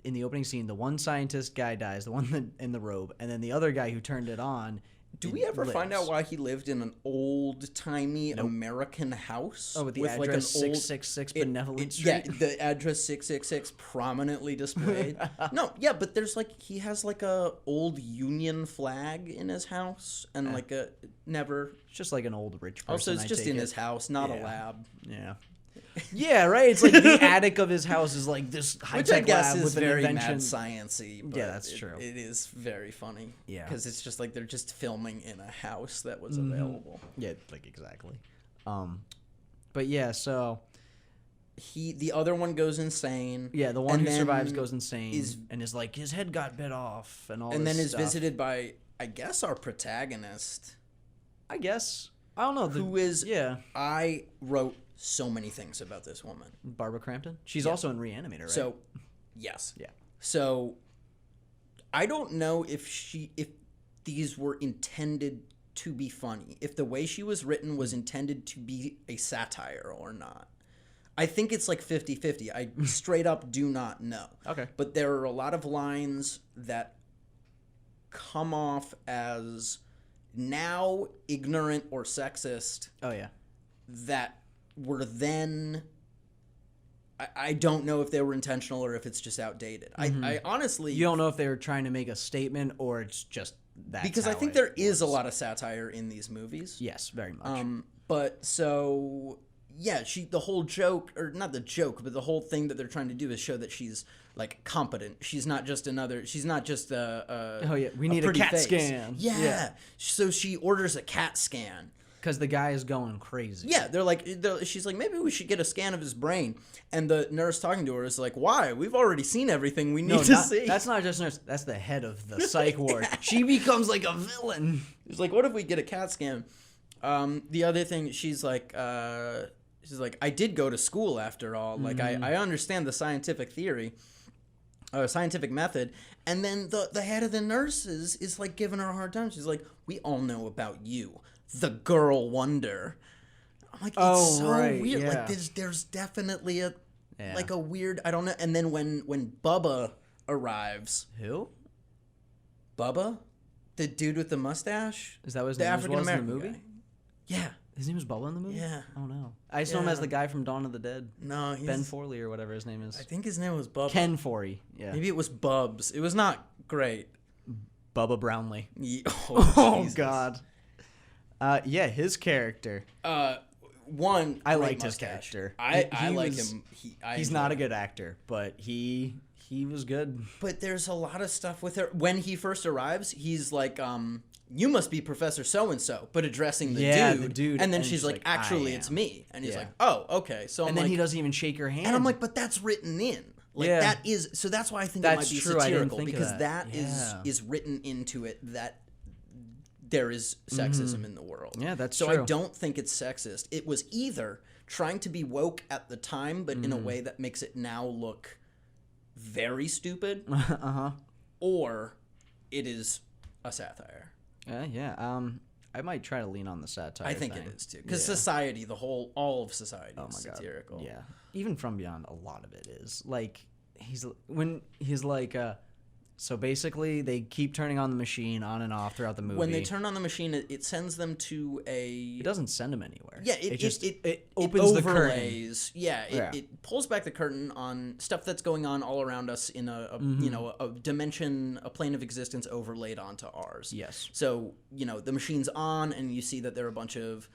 in the opening scene, the one scientist guy dies, the one in the robe, and then the other guy who turned it on. Do we ever find out why he lived in an old timey American house? Oh, with the like an address old 666 Benevolent Yeah, Street. the address 666 prominently displayed. No, yeah, but there's like he has like a old Union flag in his house and like a never. It's just like an old rich person. Also, it's I just take in it. his house, not a Yeah. lab. Yeah. Yeah, right. It's like the attic of his house is like this high Which I tech guess lab is with an very invention. mad science-y. But Yeah, that's true. It is very funny. Yeah. Because it's just like they're just filming in a house that was available. Yeah, like exactly. But yeah, so The other one goes insane. yeah, the one and who survives then goes insane and is like his head got bit off and all. and this then is stuff. visited by, I guess, our protagonist, I guess I don't know who is. yeah I wrote so many things about this woman. Barbara Crampton. She's also in Reanimator, right? So, yes. yeah, So, I don't know if these were intended to be funny, if the way she was written was intended to be a satire or not. I think it's like 50-50. I straight up do not know. Okay. But there are a lot of lines that come off as now ignorant or sexist oh yeah, that were then I don't know if they were intentional or if it's just outdated. I honestly You don't know if they were trying to make a statement or it's just that. because I think there is a lot of satire in these movies. Yes, very much. But so yeah, the whole joke, or not the joke, but the whole thing that they're trying to do is show that she's like competent. She's not just we need a pretty CAT face. scan. Yeah. So she orders a CAT scan. Because the guy is going crazy. Yeah, she's like, maybe we should get a scan of his brain. And the nurse talking to her is like, why? We've already seen everything we need to see. That's not just nurse. That's the head of the psych ward. She becomes like a villain. She's like, what if we get a CAT scan? The other thing, she's like, I did go to school after all. Like, I understand the scientific theory, scientific method. And then the head of the nurses is like giving her a hard time. She's like, we all know about you, the girl wonder. I'm like, it's so weird. Yeah. Like, there's definitely a weird, I don't know. And then when Bubba arrives. Who? Bubba? The dude with the mustache? Is that what his the name African was in the American movie? guy. Yeah. His name was Bubba in the movie? Yeah. Oh, no. I just know him as the guy from Dawn of the Dead. No, he's... Ben Forley or whatever his name is. I think his name was Bubba. Ken Forey. Yeah. Maybe it was Bubs. It was not great. Bubba Brownlee. Oh, God. Yeah, his character. I liked his character. I like him. He's not a good actor, but he was good. But there's a lot of stuff with her. When he first arrives, he's like, you must be Professor So-and-so, but addressing the dude. And then she's like, actually, it's me. And he's like, oh, okay. So and then he doesn't even shake her hand. And I'm like, but that's written in. Like, that is, so that's why I think it might be satirical, because that is written into it that there is sexism in the world. Yeah, that's true. So I don't think it's sexist. It was either trying to be woke at the time, but in a way that makes it now look very stupid, or it is a satire. I might try to lean on the satire. I think it is too, because society, all of society is satirical. Yeah, even From Beyond, a lot of it is like he's like. So basically, they keep turning on the machine on and off throughout the movie. When they turn on the machine, it sends them to a... It doesn't send them anywhere. Yeah, it opens the curtain. Yeah, it pulls back the curtain on stuff that's going on all around us in a dimension, a plane of existence overlaid onto ours. Yes. So, the machine's on, and you see that there are a bunch of...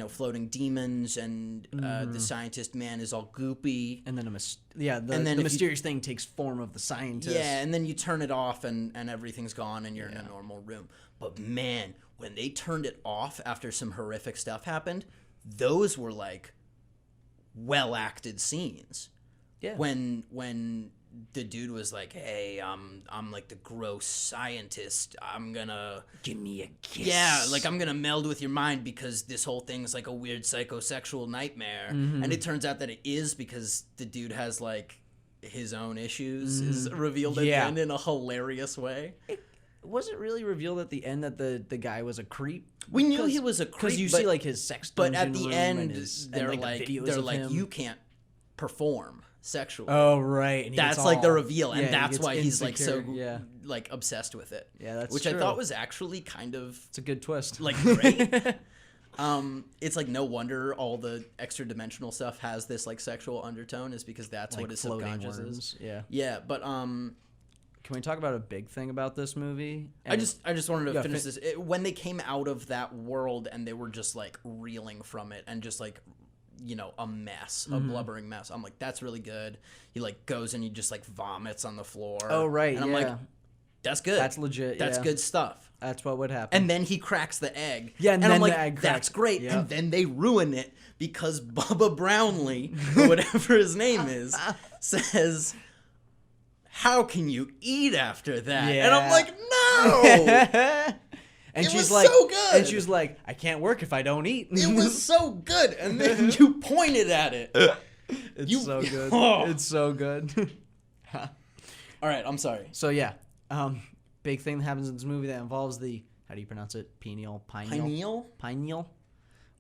floating demons, and the scientist man is all goopy. And then the mysterious thing takes form of the scientist. Yeah, and then you turn it off, and everything's gone, and you're in a normal room. But man, when they turned it off after some horrific stuff happened, those were like well-acted scenes. Yeah. When the dude was like, hey, I'm like the gross scientist. I'm gonna... Give me a kiss. Yeah, like I'm gonna meld with your mind because this whole thing's like a weird psychosexual nightmare. And it turns out that it is because the dude has like his own issues is revealed at the end in a hilarious way. Was it really revealed at the end that the guy was a creep? We knew he was a creep. Because you see like his sex dungeon but at the room end, they're like you can't perform sexually. Oh, right. And that's like the reveal, and that's he why he's like so like obsessed with it. Yeah, that's which true. I thought was actually kind of... It's a good twist. Like, great. It's like no wonder all the extra dimensional stuff has this like sexual undertone, is because that's like what his subconscious is. Yeah, but can we talk about a big thing about this movie? And I just wanted to finish this. When they came out of that world and they were just like reeling from it and just like, a mess, a blubbering mess. I'm like, that's really good. He like goes and he just like vomits on the floor. Oh, right. And I'm like, that's good. That's legit. That's good stuff. That's what would happen. And then he cracks the egg. Yeah, and then I'm like, the egg cracks. That's great. Yep. And then they ruin it because Bubba Brownlee, or whatever his name is, says, how can you eat after that? Yeah. And I'm like, no! And she's like, so good. And she's like, I can't work if I don't eat. It was so good. And then you pointed at it. It's so good. Oh. It's so good. All right, I'm sorry. So yeah, big thing that happens in this movie that involves the, how do you pronounce it? Pineal?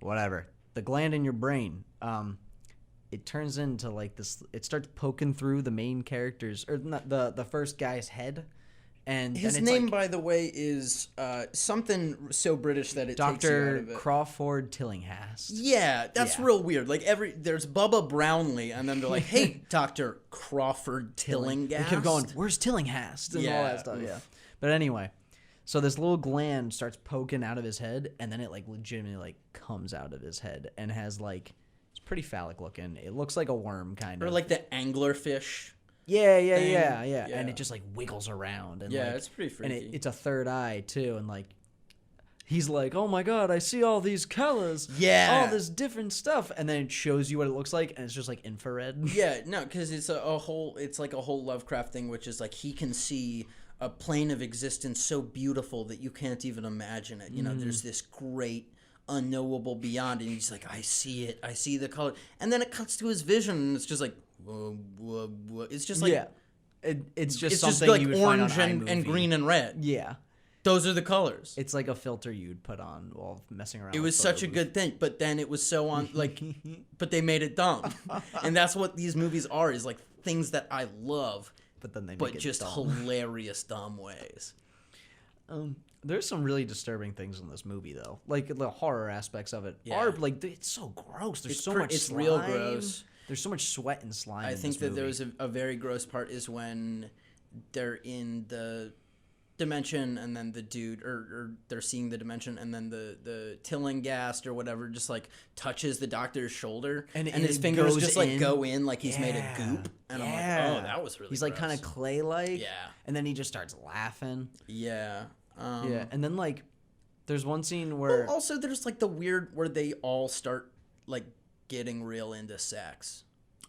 Whatever. The gland in your brain. It turns into like this, it starts poking through the main character's, or not, the first guy's head. And His then it's name, like by the way, is something so British that it takes you out Dr. of it. Crawford Tillinghast. Yeah, that's Yeah. real weird. Like there's Bubba Brownlee, and then they're like, "Hey, Dr. Crawford Tillinghast." They kept going, "Where's Tillinghast?" and all that stuff. Yeah. But anyway, so this little gland starts poking out of his head, and then it like legitimately like comes out of his head and has like it's pretty phallic looking. It looks like a worm kind of. Or like the anglerfish. Yeah. Yeah. And it just like wiggles around. And Yeah, like, it's pretty and freaky. it's a third eye too, and like he's like, "Oh my god, I see all these colors, Yeah. all this different stuff," and then it shows you what it looks like, and it's just like infrared. Yeah, no, because it's it's like a whole Lovecraft thing, which is like he can see a plane of existence so beautiful that you can't even imagine it. You know, there's this great unknowable beyond, and he's like, I see it, I see the color, and then it cuts to his vision, and it's just like, whoa. It's just like, yeah, it's just it's something just like you would find orange on and iMovie. green and red. Yeah, Those are the colors. it's like a filter you'd put on while messing around. It with was such a photo booth. good thing, but then it was so on like, but they made it dumb, and that's what these movies are, is like things that I love, but then they but make it just dumb. hilarious dumb ways. There's some really disturbing things in this movie, though. Like the horror aspects of it Yeah. are like it's so gross. There's so much. It's slime. real gross. There's so much sweat and slime. I in think this that movie. there was a very gross part is when they're in the dimension, and then the dude or they're seeing the dimension, and then the Tillinghast or whatever just like touches the doctor's shoulder, And his it fingers goes just like in. go in like he's made Yeah. a goop, and I'm Yeah. like, oh, that was really He's like gross. kind of clay-like. Yeah. And then he just starts laughing. Yeah. Yeah. And then like, there's one scene where Well, also there's like the weird where they all start like getting real into sex.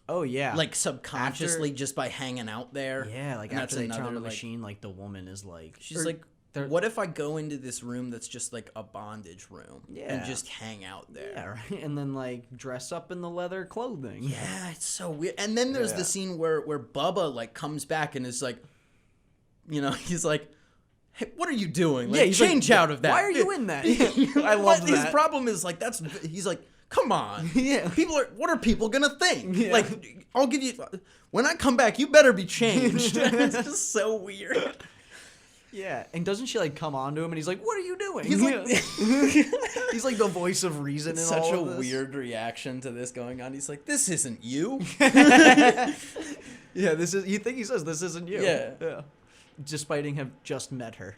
oh yeah, Like subconsciously just by hanging out there. yeah, like And after that's they turn on another, the like- machine, like the woman is like She's or like, they're- what if I go into this room that's just like a bondage room and Yeah. just hang out there? yeah, right, and then like dress up in the leather clothing. Yeah, it's so weird. And then there's Yeah. the scene where Bubba like comes back and is like, you know, he's like, hey, what are you doing? Like, Yeah, he's like, change out of that. why are you in that? I love But His that. problem is like he's like, come on. Yeah. What are people gonna think? Yeah. Like, I'll give you, when I come back, you better be changed. It's just so weird. Yeah, and doesn't she like come on to him and he's like, "What are you doing?" He's like, he's like the voice of reason. In such all a of this. weird reaction to this going on. He's like, this isn't you. Yeah, this is. You think he says this isn't you? Yeah. Despite have just met her.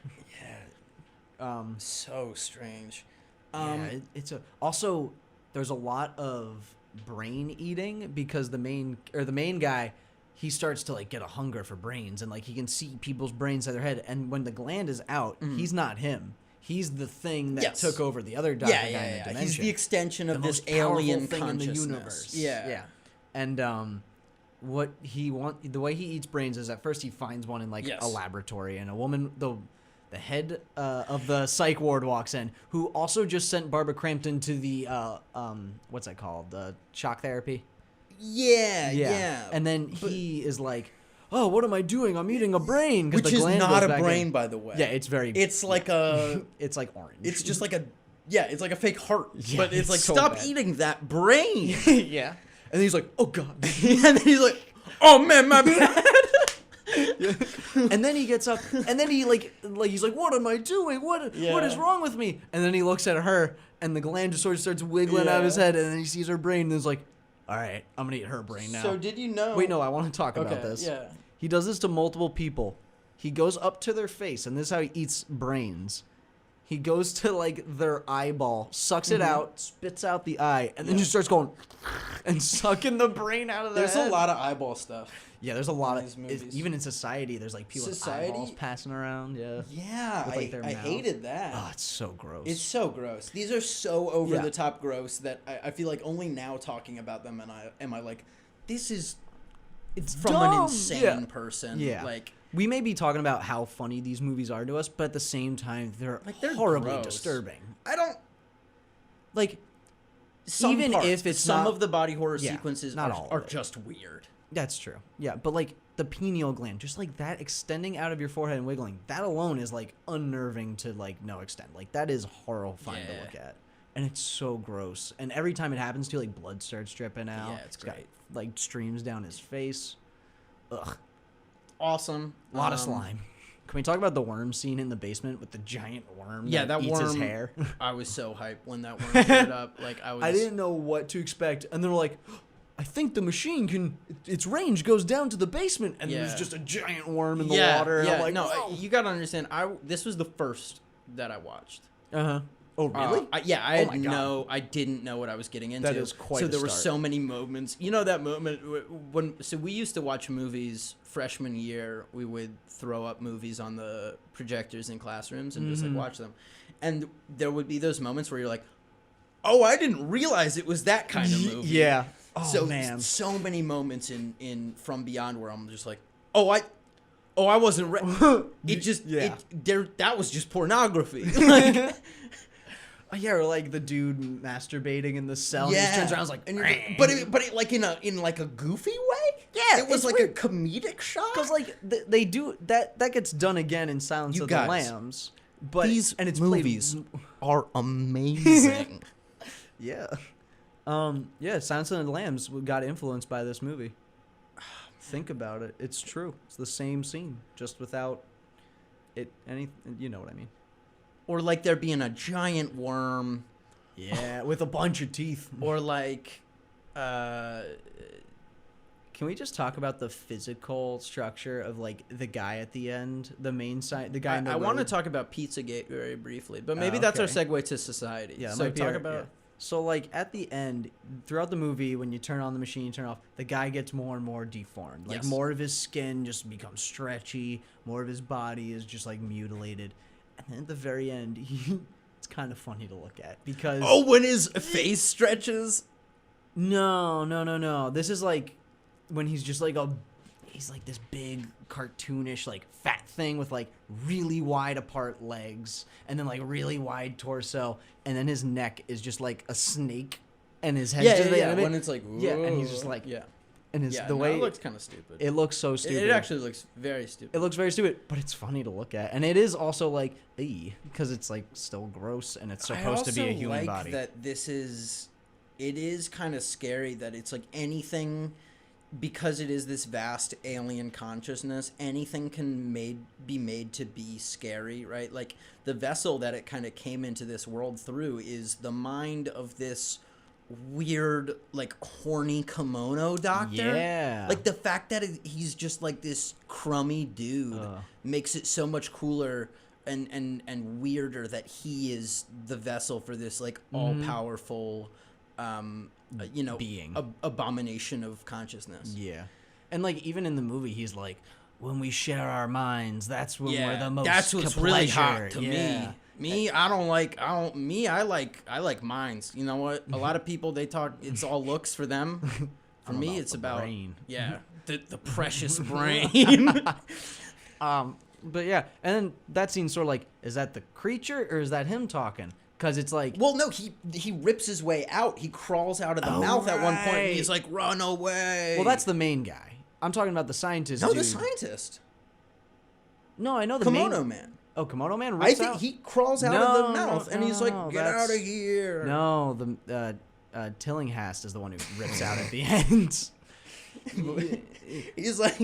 Yeah. So strange. Yeah, it's a. Also, there's a lot of brain eating because the main guy, he starts to like get a hunger for brains, and like he can see people's brains in their head, and when the gland is out, he's not him. He's the thing that Yes. took over the other doctor Yeah, guy in the yeah. dimension. He's the extension of The this most powerful alien thing in the consciousness. universe. Yeah. And what the way he eats brains is at first he finds one in like Yes. a laboratory, and a woman, the head of the psych ward walks in, who also just sent Barbara Crampton to the what's that called, the shock therapy. Yeah. And then he is like, "Oh, what am I doing? I'm eating a brain." 'cause Which the is gland not goes a back brain, in. by the way. Yeah, it's very. It's like a. It's like orange. It's just like a. Yeah, it's like a fake heart. Yeah, but it's it's like, so stop bad. eating that brain. yeah. And then he's like, "Oh God." And then he's like, oh man, my bad. And then he gets up, and then he like he's like, "What am I doing? What Yeah. is wrong with me?" And then he looks at her, and the gland just sort of starts wiggling out of his Yeah. head, and then he sees her brain, and is like, "All right, I'm gonna eat her brain now." So did you know? Wait, no, I want to talk about Okay, this. yeah. He does this to multiple people. He goes up to their face, and this is how he eats brains. He goes to like their eyeball, sucks it out, spits out the eye, and then just starts going and sucking the brain out of their There's head. a lot of eyeball stuff. Yeah, there's a lot these of movies. even in society. There's like people with Society? eyeballs passing around. Yeah. Yeah, With, like, their I mouth. hated that. Oh, it's so gross. It's so gross. These are so over Yeah. the top gross that I feel like only now talking about them am I like, this is it's from dumb. an insane Yeah. person. Yeah. Like, We may be talking about how funny these movies are to us, but at the same time, they're horribly gross. disturbing. I don't. Like, Some Even parts, if it's some not- of the body horror Yeah, sequences not all of are it. just weird. that's true. Yeah, but like the pineal gland, just like that extending out of your forehead and wiggling, that alone is like unnerving to like no extent. Like that is horrifying to Yeah. look at. And it's so gross. And every time it happens to, like, blood starts dripping out. Yeah, it's got, great. like, streams down his face. Ugh. Awesome. A lot of slime. Can we talk about the worm scene in the basement with the giant worm? Yeah, that eats worm. his hair. I was so hyped when that worm showed up. Like I didn't know what to expect, and they're like, I think the machine can. Its range goes down to the basement, and there's just a giant worm in the water. And I'm like, no, whoa. you gotta understand. This was the first that I watched. Oh, really? I didn't know what I was getting into. That is quite So a there were start. so many moments. You know that moment when so we used to watch movies freshman year. We would throw up movies on the projectors in classrooms and just like watch them. And there would be those moments where you're like, "Oh, I didn't realize it was that kind of movie." Yeah. Oh, so man. So many moments in From Beyond where I'm just like, "Oh, I wasn't ready." It just that was just pornography. Like, Oh, yeah, or like the dude masturbating in the cell. And he just turns around and is like, and but it like in like a goofy way. Yeah, it was it's like weird. a comedic shot. because like they do that gets done again in Silence You of guys, the Lambs, but these and it's movies played, are amazing. yeah, Silence of the Lambs got influenced by this movie. Think about it; it's true. It's the same scene, just without it. You know what I mean? Or like there being a giant worm, Yeah, with a bunch of teeth. or like, Can we just talk about the physical structure of like the guy at the end, the main side, the guy in the I want to road? talk about Pizzagate very briefly, but maybe that's our okay. segue to society. Yeah, that so might be talk our- about. yeah. So like at the end, throughout the movie, when you turn on the machine, you turn it off, the guy gets more and more deformed. Like Yes. more of his skin just becomes stretchy, more of his body is just like mutilated, and then at the very end, it's kind of funny to look at because Oh, when his face stretches. no. This is like when he's just like he's like this big cartoonish like fat thing with like really wide apart legs and then like really wide torso, and then his neck is just like a snake, and his head's just like, When it's like, and he's just like, yeah, and his yeah. the way it looks kind of stupid. it looks so stupid. It actually looks very stupid. It looks very stupid, but it's funny to look at, and it is also like because it's like still gross and it's supposed to be a human like body. That it is kind of scary that it's like anything, because it is this vast alien consciousness, anything can be made to be scary, right? Like the vessel that it kind of came into this world through is the mind of this weird, like horny kimono doctor. Yeah. Like the fact that he's just like this crummy dude makes it so much cooler and weirder that he is the vessel for this like all-powerful being. Abomination of consciousness. Yeah. And like even in the movie he's like, when we share our minds, that's when we're the most that's what's really hot to yeah. me. I like minds. You know what? A lot of people, they talk, it's all looks for them. For I'm me, about it's the about brain. the precious brain. But yeah, and then that scene's sort of like, is that the creature or is that him talking? Because it's like, Well, no, he rips his way out. He crawls out of the mouth at one point. And he's right. like, "Run away!" well, that's the main guy. I'm talking about the scientist. no, dude. the scientist, No, I know the Kimono main... Man. Oh, Kimono Man I rips think out? he crawls out of the mouth, and he's like, "Get out of here!" No, the Tillinghast is the one who rips out at the end. He's like,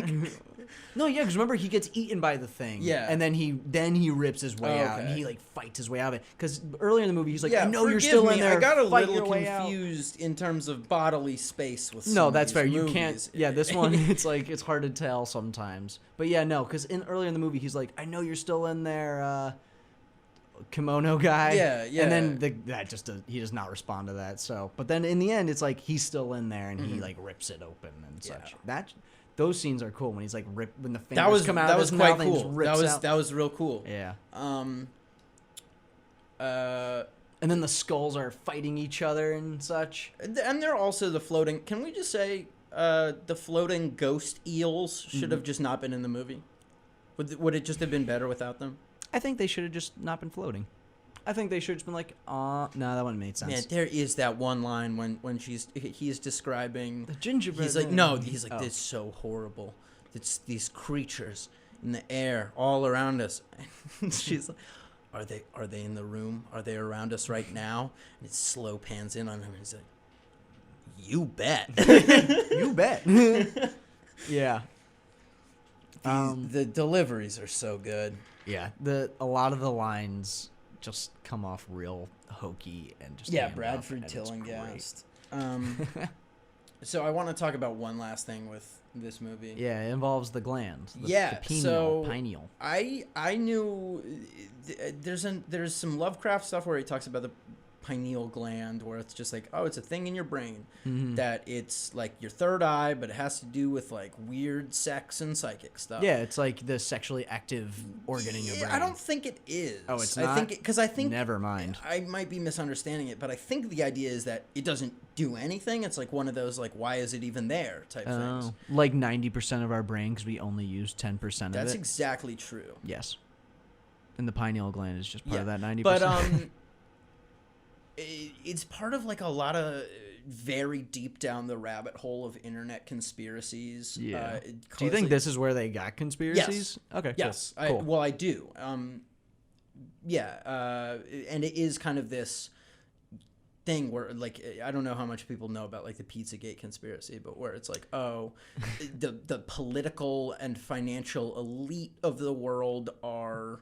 No, yeah, because remember he gets eaten by the thing. Yeah. And then he rips his way out, and Okay. he like fights his way out of it. Because earlier in the movie he's like, "Yeah, I know you're forgive still me, in there. I got a fight little your way out." confused in terms of bodily space with. No, some of that's these fair. You movies. can't. Yeah, this one it's like it's hard to tell sometimes. But yeah, no, because earlier in the movie he's like, I know you're still in there, kimono guy. Yeah, yeah. And then he does not respond to that. So, but then in the end it's like he's still in there and he like rips it open and such. Those scenes are cool when he's like when the fingers come out that of was his quite mouth and he cool. just rips out. That was real cool. Yeah. And And then the skulls are fighting each other and such. they're also the floating. Can we just say the floating ghost eels should have just not been in the movie? Would it just have been better without them? I think they should have just not been floating. I think they should have just been like, no, that wouldn't make sense. Man, there is that one line when he's describing The gingerbread He's like, man. no, he's like, Oh. this is so horrible. It's these creatures in the air all around us. And she's like, are they in the room? Are they around us right now? And it slow pans in on him. And he's like, you bet. You bet. Yeah. The deliveries are so good. Yeah, a lot of the lines just come off real hokey and just Bradford Tillinghast. So I want to talk about one last thing with this movie. Yeah, it involves the gland. The pineal. I knew there's some Lovecraft stuff where he talks about the pineal gland, where it's just like, oh, it's a thing in your brain that it's like your third eye, but it has to do with like weird sex and psychic stuff. Yeah, it's like the sexually active organ in your brain. I don't think it is. Oh, it's not? I think never mind. I might be misunderstanding it, but I think the idea is that it doesn't do anything. It's like one of those like, why is it even there type things. Like 90% of our brain, because we only use 10% of it. That's exactly true. Yes. And the pineal gland is just part of that 90%. But it's part of like a lot of very deep down the rabbit hole of internet conspiracies. Yeah. Do you think this is where they got conspiracies? Yes. Okay. Yes. Cool. I do. And it is kind of this thing where like, I don't know how much people know about like the Pizzagate conspiracy, but where it's like, oh, the political and financial elite of the world are,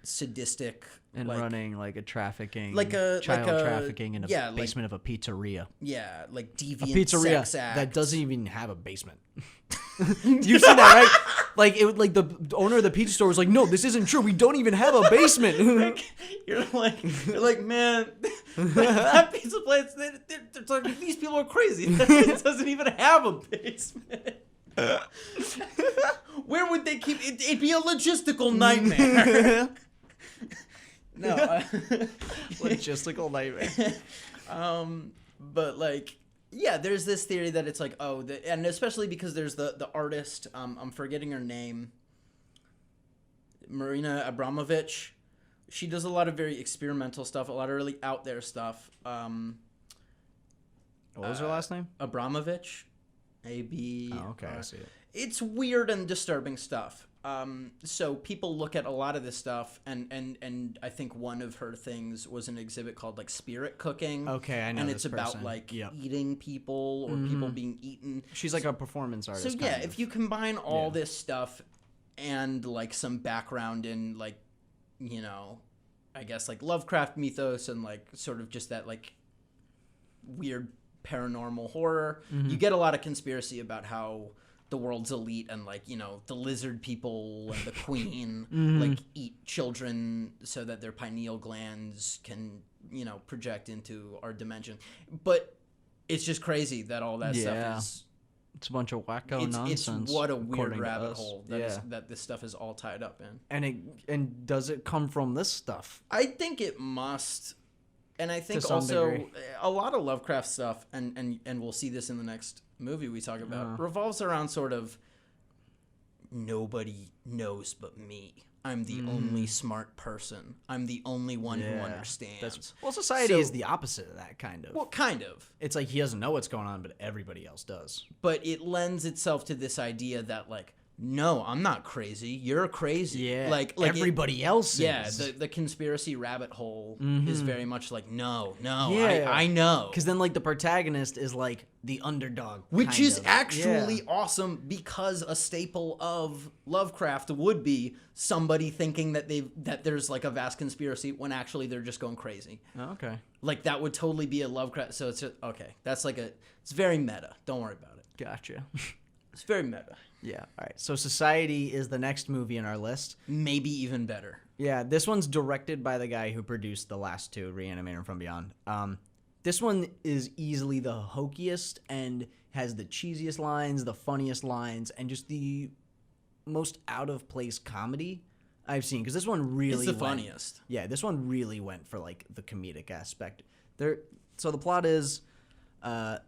sadistic and like, running like a trafficking, child trafficking in a basement of a pizzeria. Yeah, like deviant a pizzeria sex acts. that doesn't even have a basement. You've seen that, right? Like it, like the owner of the pizza store was like, "No, this isn't true. We don't even have a basement." You're like, man, that pizza place. They're like, these people are crazy. It doesn't even have a basement. Where would they keep it? It'd be a logistical nightmare. No, logistical nightmare. But like, yeah, there's this theory that it's like, oh, and especially because there's the artist. I'm forgetting her name. Marina Abramovich. She does a lot of very experimental stuff, a lot of really out there stuff. What was her last name? Abramovich. A-B. Oh, okay, I see it. It's weird and disturbing stuff. So people look at a lot of this stuff, and I think one of her things was an exhibit called like Spirit Cooking. Okay, I know. And it's about like eating people or people being eaten. She's like a performance artist. So yeah, if you combine all this stuff and like some background in like, I guess like Lovecraft mythos and like sort of just that like weird paranormal horror, you get a lot of conspiracy about how the world's elite and like the lizard people and the queen like eat children so that their pineal glands can project into our dimension. But it's just crazy that all that stuff is, it's a bunch of wacko nonsense. It's what a weird rabbit hole that this stuff is all tied up in. And does it come from this stuff? I think it must. And I think also degree. A lot of Lovecraft stuff, and we'll see this in the next movie we talk about, revolves around sort of nobody knows but me. I'm the only smart person. I'm the only one who understands. Society is the opposite of that, kind of. Well, kind of. It's like he doesn't know what's going on, but everybody else does. But it lends itself to this idea that like, no, I'm not crazy. You're crazy. Yeah, like everybody else is. Yeah, the conspiracy rabbit hole is very much like, no, I know. Because then like the protagonist is like the underdog. Which is actually awesome, because a staple of Lovecraft would be somebody thinking that there's like a vast conspiracy when actually they're just going crazy. Oh, okay. Like that would totally be a Lovecraft. So it's just, okay. That's like it's very meta. Don't worry about it. Gotcha. It's very meta. Yeah, all right. So Society is the next movie in our list. Maybe even better. Yeah, this one's directed by the guy who produced the last two, Reanimator and From Beyond. This one is easily the hokiest and has the cheesiest lines, the funniest lines, and just the most out-of-place comedy I've seen. Because this one really It's the funniest. Yeah, this one really went for, like, the comedic aspect. So the plot is...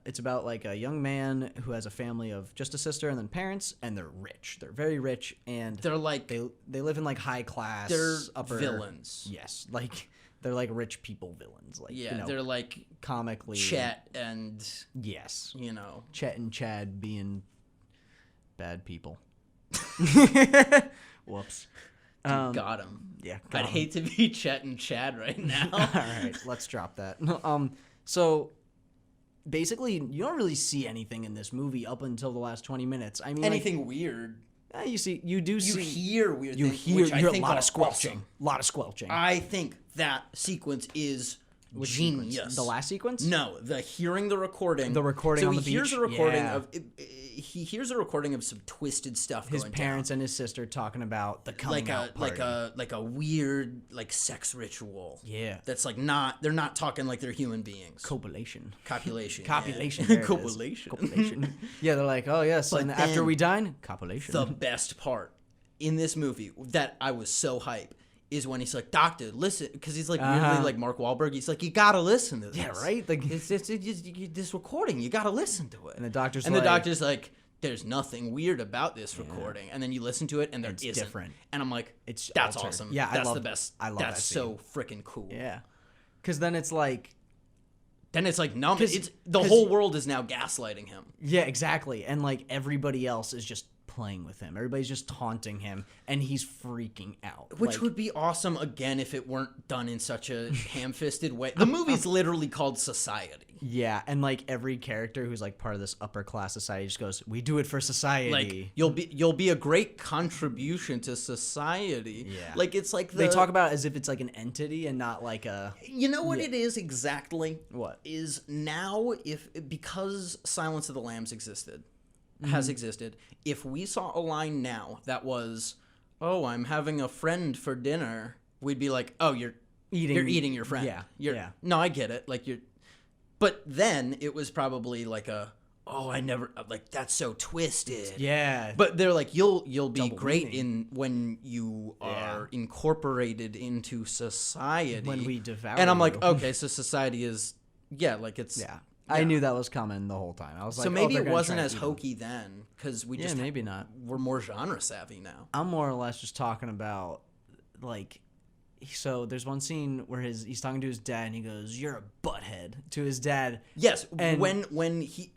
it's about like a young man who has a family of just a sister and then parents, and they're rich. They're very rich, and they're like they live in like high class. They're upper villains. Yes, like they're like rich people villains. Like they're like comically Chet and Chet and Chad being bad people. Whoops. Got him. Yeah, I'd hate to be Chet and Chad right now. All right, let's drop that. So. Basically, you don't really see anything in this movie up until the last 20 minutes. I mean, anything weird? You do You see. hear weird You things, hear. which You I hear a think lot are of squelching. awesome. A lot of squelching. I think that sequence is genius. Sequence? The last sequence? No, the hearing the recording. The recording So on he the hears beach? a recording Yeah. of he hears a recording of some twisted stuff His going parents down. and his sister talking about the coming like out party. like a weird like sex ritual. Yeah. That's like they're not talking like they're human beings. Copulation. Copulation. Copulation. Yeah. there it is. Copulation. Copulation. Yeah, they're like, oh yes, But and after then we dine, copulation. The best part in this movie that I was so hype is when he's like, "Doctor, listen," because he's like weirdly like Mark Wahlberg. He's like, "You gotta listen to this." Yeah, right? Like- it's this recording. You gotta listen to it. And the doctor's the like- doctor's like, "There's nothing weird about this recording." And then you listen to it, and It's isn't. different. And I'm like, It's that's altered. awesome. Yeah, I that's love- the best. I love That's that so freaking cool. yeah. Because then it's like, Then it's like numb. 'Cause- It's the 'cause- whole world is now gaslighting him. yeah, exactly. And like everybody else is just playing with him. Everybody's just taunting him, and he's freaking out. Which Like, would be awesome again if it weren't done in such a ham-fisted way. The movie's literally called Society. yeah, and like every character who's like part of this upper class society just goes, "We do it for society." Like you'll be a great contribution to society. Yeah. Like it's like they talk about it as if it's like an entity and not like a You know what it is exactly? What? Is now because Silence of the Lambs existed, Mm-hmm. has existed, if we saw a line now that was, "Oh, I'm having a friend for dinner," we'd be like, "Oh, you're eating your friend." Yeah, You're, yeah. No, I get it. Like you're But then it was probably like "Oh, I never like that's so twisted." yeah. But they're like, you'll be Double great meaning. in when you are incorporated into society. When we devour And I'm like, you. okay, so society is like it's yeah. I knew that was coming the whole time. I was like, So maybe they're it gonna wasn't try to as eat him. hokey then because we Yeah, just maybe not. we're more genre savvy now. I'm more or less just talking about like. So there's one scene where he's talking to his dad and he goes, "You're a butthead" to his dad. Yes, And- when he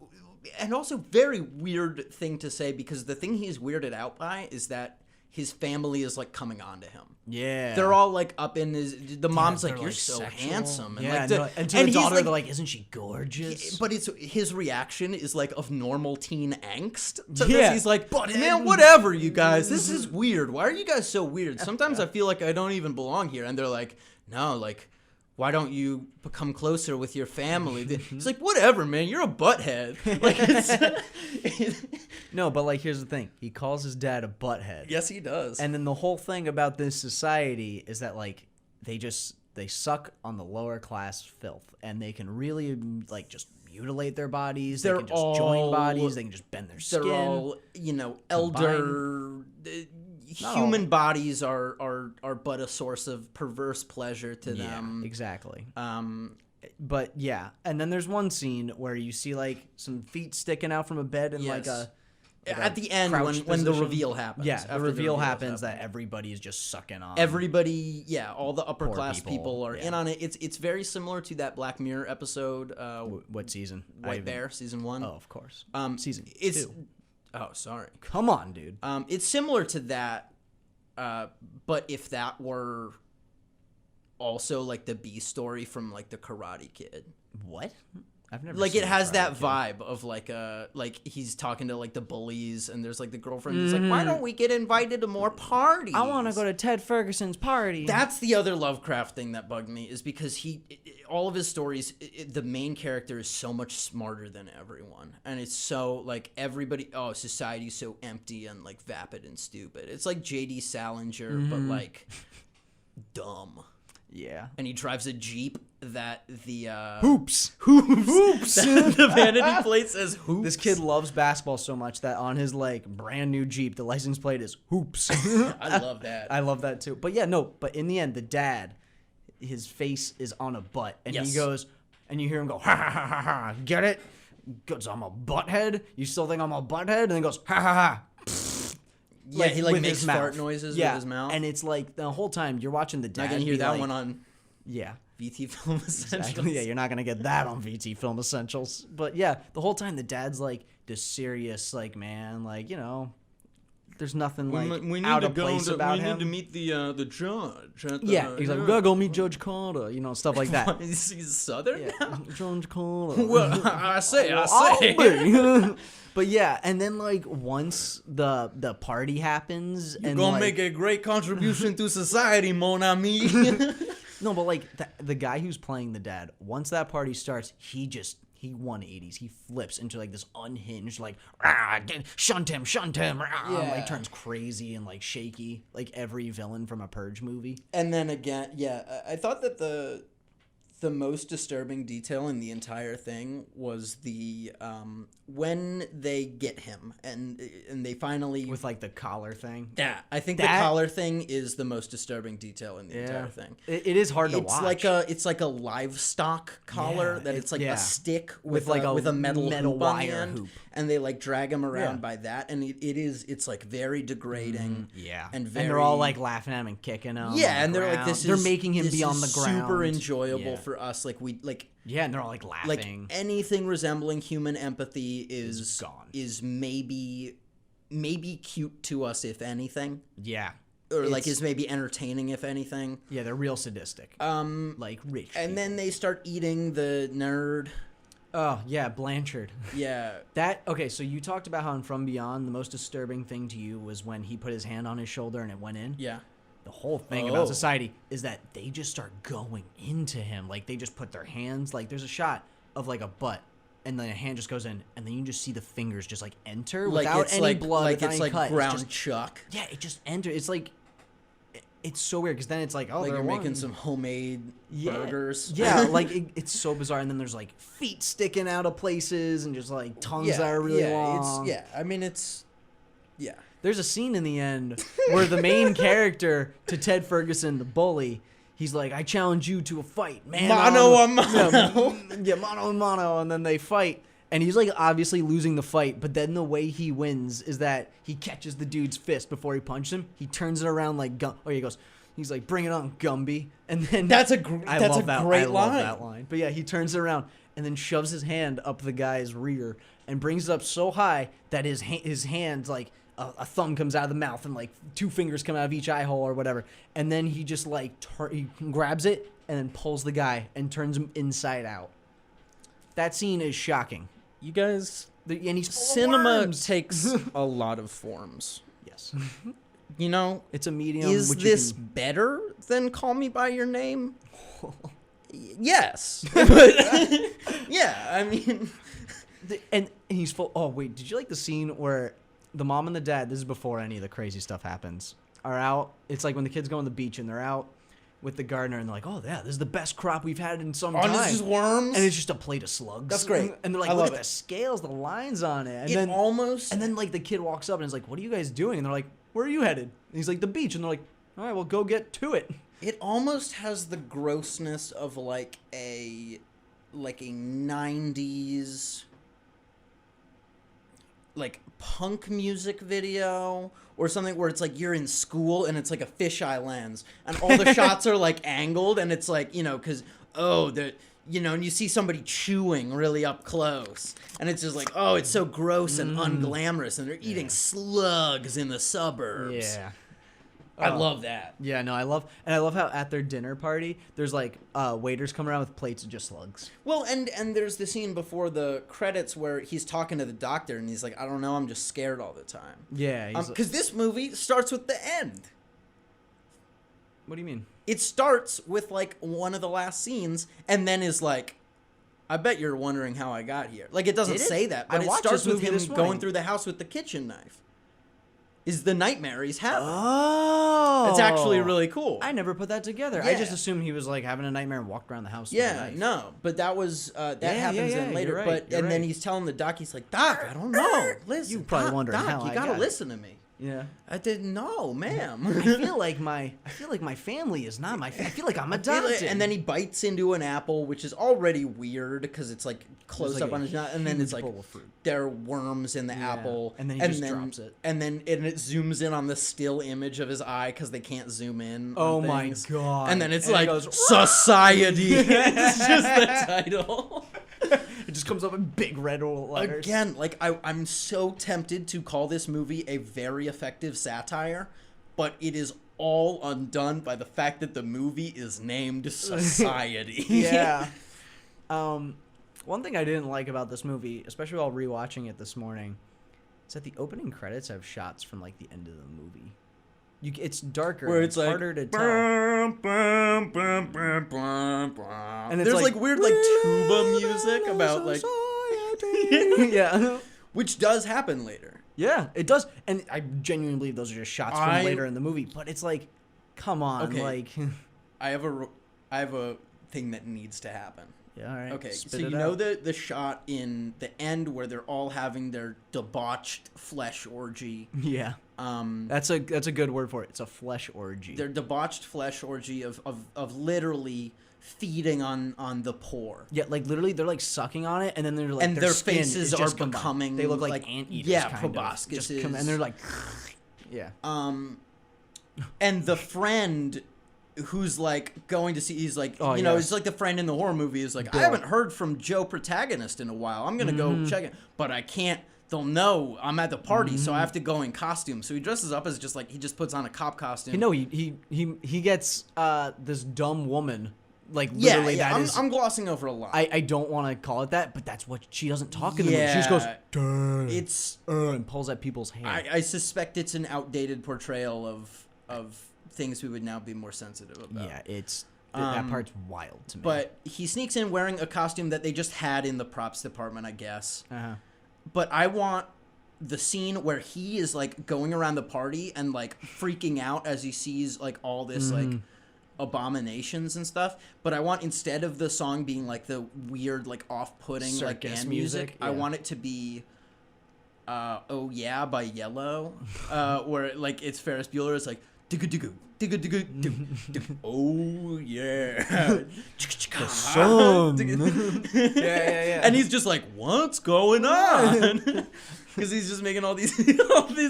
and also very weird thing to say because the thing he's weirded out by is that his family is like coming on to him. Yeah. They're all like up in his. The mom's like, They're, "You're so sexual." handsome," and yeah, like, and to and the he's daughter, like, they're like, "Isn't she gorgeous?" but it's his reaction is like of normal teen angst. To Yeah. this. He's like, "Man, whatever, you guys. This is weird. Why are you guys so weird? Sometimes I feel like I don't even belong here." And they're like, "No, like." Why don't you become closer with your family? He's like, whatever, man. You're a butthead. Like, it's, No, but like, here's the thing: he calls his dad a butthead. yes, he does. And then the whole thing about this society is that like they suck on the lower class filth, and they can really like just mutilate their bodies. They They're can just join all- bodies. They can just bend their skin. they're all elder human bodies are but a source of perverse pleasure to them. Exactly. Um, But yeah, and then there's one scene where you see like some feet sticking out from a bed and like Yes. a at the end crouch when the position. reveal happens. Yeah, after the reveal happens happen. that everybody is just sucking on. Everybody, all the upper Poor class people, people are yeah. in on it. It's very similar to that Black Mirror episode, What season? I White haven't- Bear, season 1. Oh, of course. Season it's 2. oh sorry. Come on, dude. It's similar to that, but if that were also like the B story from like the Karate Kid. What? I've never Like seen it has Karate that Kid. vibe of like he's talking to like the bullies and there's like the girlfriend who's like, why don't we get invited to more parties? I want to go to Ted Ferguson's party. That's the other Lovecraft thing that bugged me is because all of his stories, the main character is so much smarter than everyone, and it's so like society's so empty and like vapid and stupid. It's like J.D. Salinger, but like dumb. Yeah. And he drives a Jeep that the Hoops. hoops. The vanity plate says hoops. This kid loves basketball so much that on his like brand new Jeep, the license plate is hoops. I love that. I love that too. But yeah, no. But in the end, the dad, his face is on a butt, and he Yes. goes, and you hear him go, ha ha ha ha ha. Get it? Goes, I'm a butthead. You still think I'm a butthead? And then goes, ha ha ha. Yeah, he like with makes his mouth. fart noises Yeah, with his mouth. and it's like the whole time you're watching the dad. I can hear be that like- one on Yeah. VT Film Essentials. Exactly. Yeah, you're not gonna get that on VT Film Essentials. But yeah, the whole time the dad's like this serious, like man, like There's nothing like we need out to of place go. about We him. need to meet the judge. At the, Yeah, he's like, we gotta go meet Judge Carter, stuff like that. He's Southern Yeah, now. Judge Carter. Well, I say. But yeah, and then like once the party happens, You're and gonna like, make a great contribution to society, mon ami. no, but like the guy who's playing the dad, once that party starts, he 180s. He flips into like this unhinged, like shunt him, like turns crazy and like shaky, like every villain from a Purge movie. And then again, I thought that the most disturbing detail in the entire thing was the when they get him and they finally With like the collar thing. Yeah, I think the collar thing is the most disturbing detail in the entire thing. It is hard to watch. It's like a livestock collar that it's like a stick with like a metal hoop on the wire end, hoop. and they like drag him around by that, and it's like very degrading. And they're all like laughing at him and kicking him. Yeah, and they're like, they're making him be on the ground. Super enjoyable for us. Like yeah, and they're all like laughing. Like anything resembling human empathy is gone. Is maybe cute to us, if anything. Yeah. Or like is maybe entertaining, if anything. Yeah, they're real sadistic. Like rich. And then they start eating the nerd. Oh yeah, Blanchard. Yeah. Okay, so you talked about how in From Beyond the most disturbing thing to you was when he put his hand on his shoulder and it went in. Yeah. The whole thing about Society is that they just start going into him. Like they just put their hands, like there's a shot of like a butt and then a hand just goes in and then you just see the fingers just like enter without any blood, like without it's any like cut. ground chuck. Yeah, it just enters. It's like it's so weird because then it's like, oh, like they're you're making some homemade burgers. Yeah, like it's so bizarre. And then there's like feet sticking out of places and just like tongues that are really long. I mean, it's There's a scene in the end where the main character to Ted Ferguson, the bully, he's like, I challenge you to a fight, man. Mano a mano. Yeah, mano a mano. And then they fight. And he's like obviously losing the fight. But then the way he wins is that he catches the dude's fist before he punches him. He turns it around like, he's like, bring it on, Gumby. And then that's a great line. I love that line. But yeah, he turns it around and then shoves his hand up the guy's rear and brings it up so high that his hand's like, a thumb comes out of the mouth and like two fingers come out of each eye hole or whatever. And then he just like he grabs it and then pulls the guy and turns him inside out. That scene is shocking. You guys, and he's cinema takes a lot of forms. Yes. It's a medium. Is this better than Call Me by Your Name? Yes. But yeah, I mean, and he's full. Oh wait, did you like the scene where the mom and the dad, this is before any of the crazy stuff happens, are out? It's like when the kids go on the beach and they're out with the gardener and they're like, oh yeah, this is the best crop we've had in some time. This is worms? And it's just a plate of slugs. That's great. And they're like, look at the scales, the lines on it. And then like the kid walks up and is like, what are you guys doing? And they're like, where are you headed? And he's like, the beach. And they're like, all right, well, go get to it. It almost has the grossness of like a 90s like punk music video or something where it's like you're in school and it's like a fisheye lens and all the shots are like angled and it's like, because and you see somebody chewing really up close and it's just like, oh, it's so gross and unglamorous and they're eating slugs in the suburbs. Yeah. I love that. Yeah, no, I love how at their dinner party there's like waiters come around with plates of just slugs. Well, and there's the scene before the credits where he's talking to the doctor and he's like, I don't know, I'm just scared all the time. Yeah, because this movie starts with the end. What do you mean? It starts with like one of the last scenes and then is like, I bet you're wondering how I got here. Like it doesn't say that, but it starts with him going through the house with the kitchen knife. Is the nightmare he's having. Oh. It's actually really cool. I never put that together. Yeah. I just assumed he was like having a nightmare and walked around the house. Yeah, no. But that was, that happens in later. You're right, then he's telling the doc, he's like, Doc, I don't know. Listen, you probably wondering Doc, how you I gotta got listen to me. Yeah. I didn't know, ma'am. I feel like my family is not my. I feel like I'm adopted. And then he bites into an apple, which is already weird because it's like close like up on his nose, and then it's like there are worms in the apple, and then he just drops it, and then it zooms in on the still image of his eye because they can't zoom in. Oh my god! And then it's like Society. It's just the title. It just comes up in big red letters. Again, like I'm so tempted to call this movie a very effective satire, but it is all undone by the fact that the movie is named Society. Yeah. One thing I didn't like about this movie, especially while rewatching it this morning, is that the opening credits have shots from like the end of the movie. It's darker. Where it's like, harder to tell. And there's like weird like tuba music about like yeah, which does happen later. Yeah, it does, and I genuinely believe those are just shots from later in the movie. But it's like, come on, okay. like I have a thing that needs to happen. Yeah, all right. Okay, Spit so it you know out. the shot in the end where they're all having their debauched flesh orgy. Yeah. That's a good word for it. It's a flesh orgy. Their debauched flesh orgy of literally feeding on the poor. Yeah, like literally they're like sucking on it, and then they're like and their skin faces is just are combined. becoming They look like anteaters. Yeah, kind proboscises. of. And they're like, yeah. And the friend who's like going to see, he's like, Oh, you know, yes. it's like the friend in the horror movie is like, Bill. I haven't heard from Joe protagonist in a while. I'm gonna go check it, but I can't. They'll know I'm at the party, so I have to go in costume. So he dresses up as just like he just puts on a cop costume. You know, he gets this dumb woman. Like yeah, literally, yeah. that is. I'm glossing over a lot. I don't want to call it that, but that's what she doesn't talk in the movie. She just goes, "Duh," It's and pulls at people's hair. I suspect it's an outdated portrayal of things we would now be more sensitive about. Yeah, it's that part's wild to me. But he sneaks in wearing a costume that they just had in the props department, I guess. But I want the scene where he is like going around the party and like freaking out as he sees like all this like abominations and stuff. But I want, instead of the song being like the weird like off-putting like Circus band music, I yeah. want it to be Oh Yeah by Yellow, where like it's Ferris Bueller. It's like digga digga digga digga digga. Oh yeah, the sun. Yeah. And he's just like, what's going on? Because he's just making all these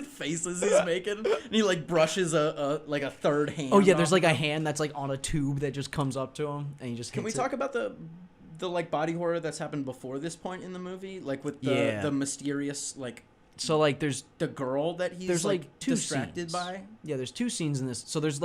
faces he's making, and he like brushes a third hand. Oh yeah, there's off. like a hand that's like on a tube that just comes up to him, and he just. Can we hits talk about the like body horror that's happened before this point in the movie, like with the Yeah. the mysterious like. So like there's The girl that he's there's like two distracted scenes. by. Yeah, there's two scenes in this. So there's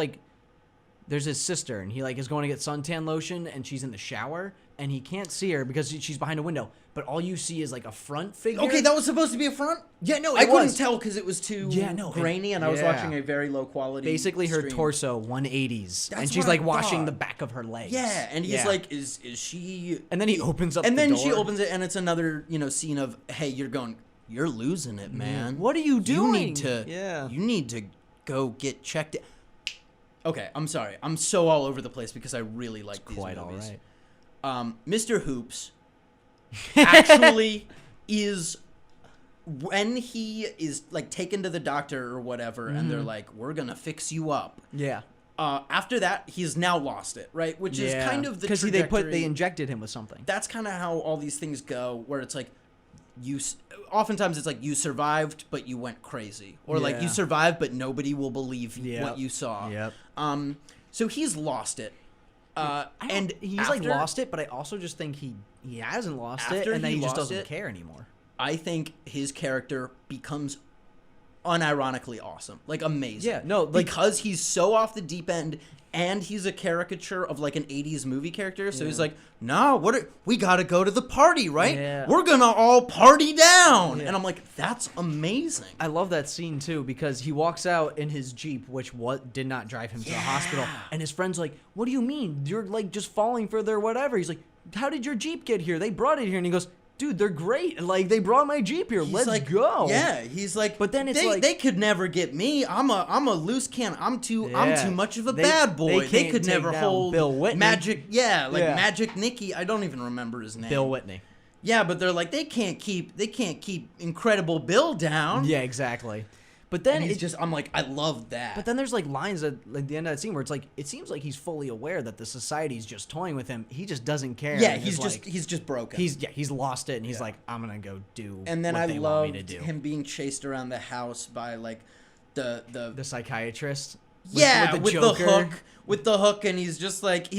his sister, and he like is going to get suntan lotion, and she's in the shower, and he can't see her because she's behind a window. But all you see is like a front figure. Okay, that was supposed to be a front. Yeah, no, I it couldn't was. tell because it was too grainy, and I was yeah. watching a very low quality. Basically her stream. torso 180s, and That's she's what I like washing thought. the back of her legs. Yeah, and he's like, is she? And then he opens up And the then door. she opens it, and it's another scene of, hey, you're losing it, man. What are you doing? You need to go get checked. Okay, I'm sorry. I'm so all over the place because I really like these Quite movies. all right. Mr. Hoops actually is, when he is like taken to the doctor or whatever, and they're like, we're gonna fix you up. Yeah. After that, he's now lost it, right? Which is kind of the because trajectory. they injected him with something. That's kind of how all these things go, where it's like oftentimes it's like you survived but you went crazy, or like you Yeah. survived but nobody will believe Yep. what you saw. Yep. So he's lost it, and he's like lost it, but I also just think he hasn't lost it, After and then he he just lost doesn't it, care anymore. I think his character becomes unironically awesome, like amazing. Yeah, no, like- because he's so off the deep end, and he's a caricature of like an 80s movie character. So he's like, no, we gotta go to the party, right? Yeah. We're gonna all party down. Yeah. And I'm like, that's amazing. I love that scene too because he walks out in his Jeep, which did not drive him to the hospital, and his friend's like, "What do you mean? You're like just falling further, or whatever." He's like, "How did your Jeep get here? They brought it here," and he goes, "Dude, they're great. Like they brought my Jeep here. He's Let's like, go." Yeah, he's like, But then it's they, like- they could never get me. I'm a loose cannon. I'm too much of a They- bad boy. they They can't could take never down hold Bill Whitney. Magic. Yeah, like Yeah. Magic Nicky. I don't even remember his name. Bill Whitney. Yeah, but they're like, they can't keep Incredible Bill down. Yeah, exactly. But then And I'm like, I love that. But then there's like lines at like the end of that scene where it's like it seems like he's fully aware that the society's just toying with him. He just doesn't care. yeah, and he's is just broken. he's lost it, and he's like, I'm gonna go do. and then what I they want me loved to do. him being chased around the house by like the The psychiatrist. with the hook. With the hook, and he's just like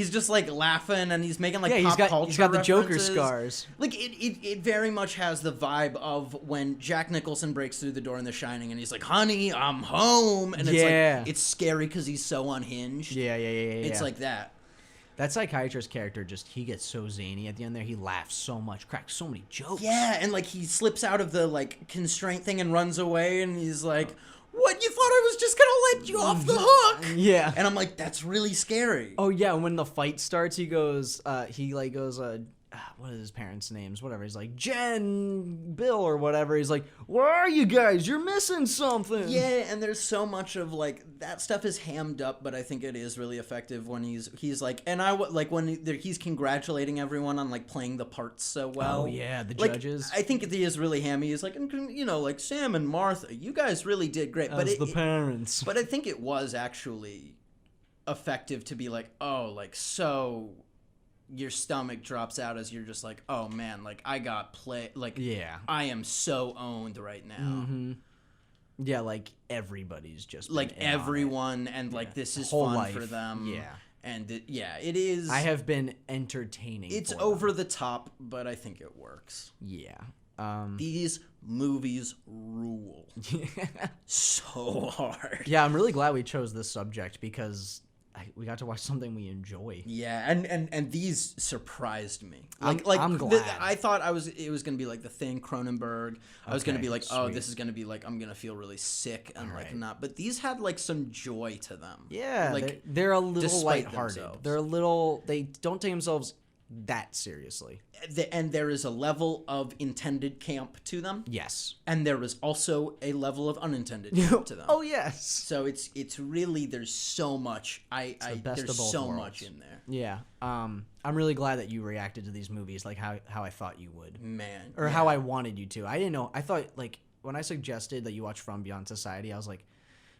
laughing, and he's making like pop culture he's got the Joker references. scars. Like it very much has the vibe of when Jack Nicholson breaks through the door in The Shining, and he's like, "Honey, I'm home," and it's like it's scary because he's so unhinged. Yeah. It's like that. That psychiatrist character he gets so zany at the end there. He laughs so much, cracks so many jokes. Yeah, and like he slips out of the like constraint thing and runs away, and he's like, "What? You thought I was just gonna let you off the hook?" Yeah. And I'm like, that's really scary. Oh yeah, when the fight starts, he goes, what is his parents' names? Whatever. He's like, Jen, Bill, or whatever. He's like, where are you guys? You're missing something. Yeah, and there's so much of like that stuff is hammed up, but I think it is really effective when he's like, and when he's congratulating everyone on like playing the parts so well. Oh yeah, the like, judges. I think he is really hammy. He's like, you know, like Sam and Martha, you guys really did great. But the parents. But I think it was actually effective to be like, oh, like so. Your stomach drops out as you're just like, oh man, like I got I am so owned right now. Mm-hmm. Yeah, like everybody's just like everyone, and like this is whole fun life. for them. Yeah, and it is. I have been entertaining. It's over the top, but I think it works. Yeah. These movies rule so hard. Yeah, I'm really glad we chose this subject because we got to watch something we enjoy. Yeah, and these surprised me. I'm glad. I thought it was gonna be like The Thing, Cronenberg. I was gonna be like, oh, sweet. This is gonna be like I'm gonna feel really sick and like not. But these had like some joy to them. Yeah, like they're a little lighthearted. Themselves. They're a little. They don't take themselves that seriously. And there is a level of intended camp to them. Yes. And there is also a level of unintended camp to them. Oh yes. So it's really there's so much. There's so much in there. Yeah. I'm really glad that you reacted to these movies like how I thought you would. Man. Or how I wanted you to. I didn't know. I thought like when I suggested that you watch From Beyond Society, I was like,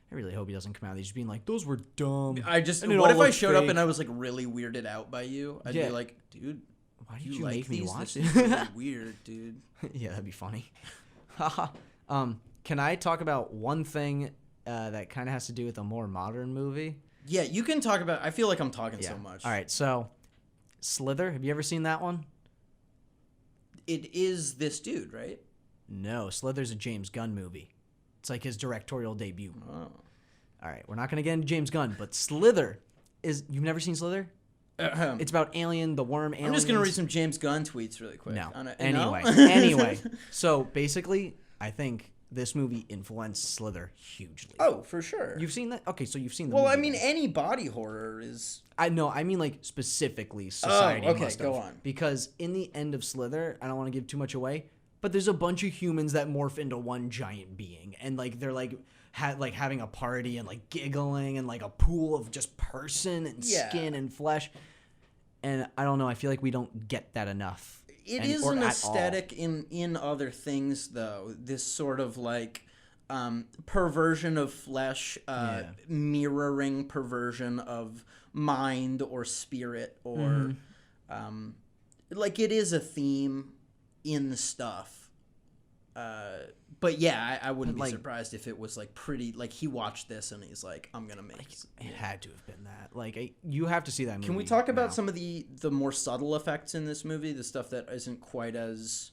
I really hope he doesn't come out of these being like, those were dumb. What if I showed up and I was like really weirded out by you? I'd be like, dude, why did you make me watch this? This is really weird, dude. Yeah, that'd be funny. Can I talk about one thing that kind of has to do with a more modern movie? Yeah, you can talk about. I feel like I'm talking so much. All right, so Slither. Have you ever seen that one? It is this dude, right? No, Slither's a James Gunn movie. It's like his directorial debut. Oh. All right, we're not going to get into James Gunn, but Slither is... You've never seen Slither? It's about Alien, the worm aliens. I'm just going to read some James Gunn tweets really quick. No. Anyway. Anyway. So, basically, I think this movie influenced Slither hugely. Oh, for sure. You've seen that? Okay, so you've seen the movie. Well, I mean, then. Any body horror is... I mean, like, specifically Society. Oh, okay, go on. Because in the end of Slither, I don't want to give too much away, but there's a bunch of humans that morph into one giant being, and like they're like having a party and like giggling and like a pool of just person and skin and flesh. And I don't know, I feel like we don't get that enough. It is an aesthetic in other things though. This sort of like perversion of flesh, mirroring perversion of mind or spirit, or like it is a theme in the stuff. But yeah, I wouldn't be surprised if it was like pretty, like he watched this and he's like, I'm gonna make it had to have been that. Like you have to see that movie. Can we talk about some of the more subtle effects in this movie, the stuff that isn't quite as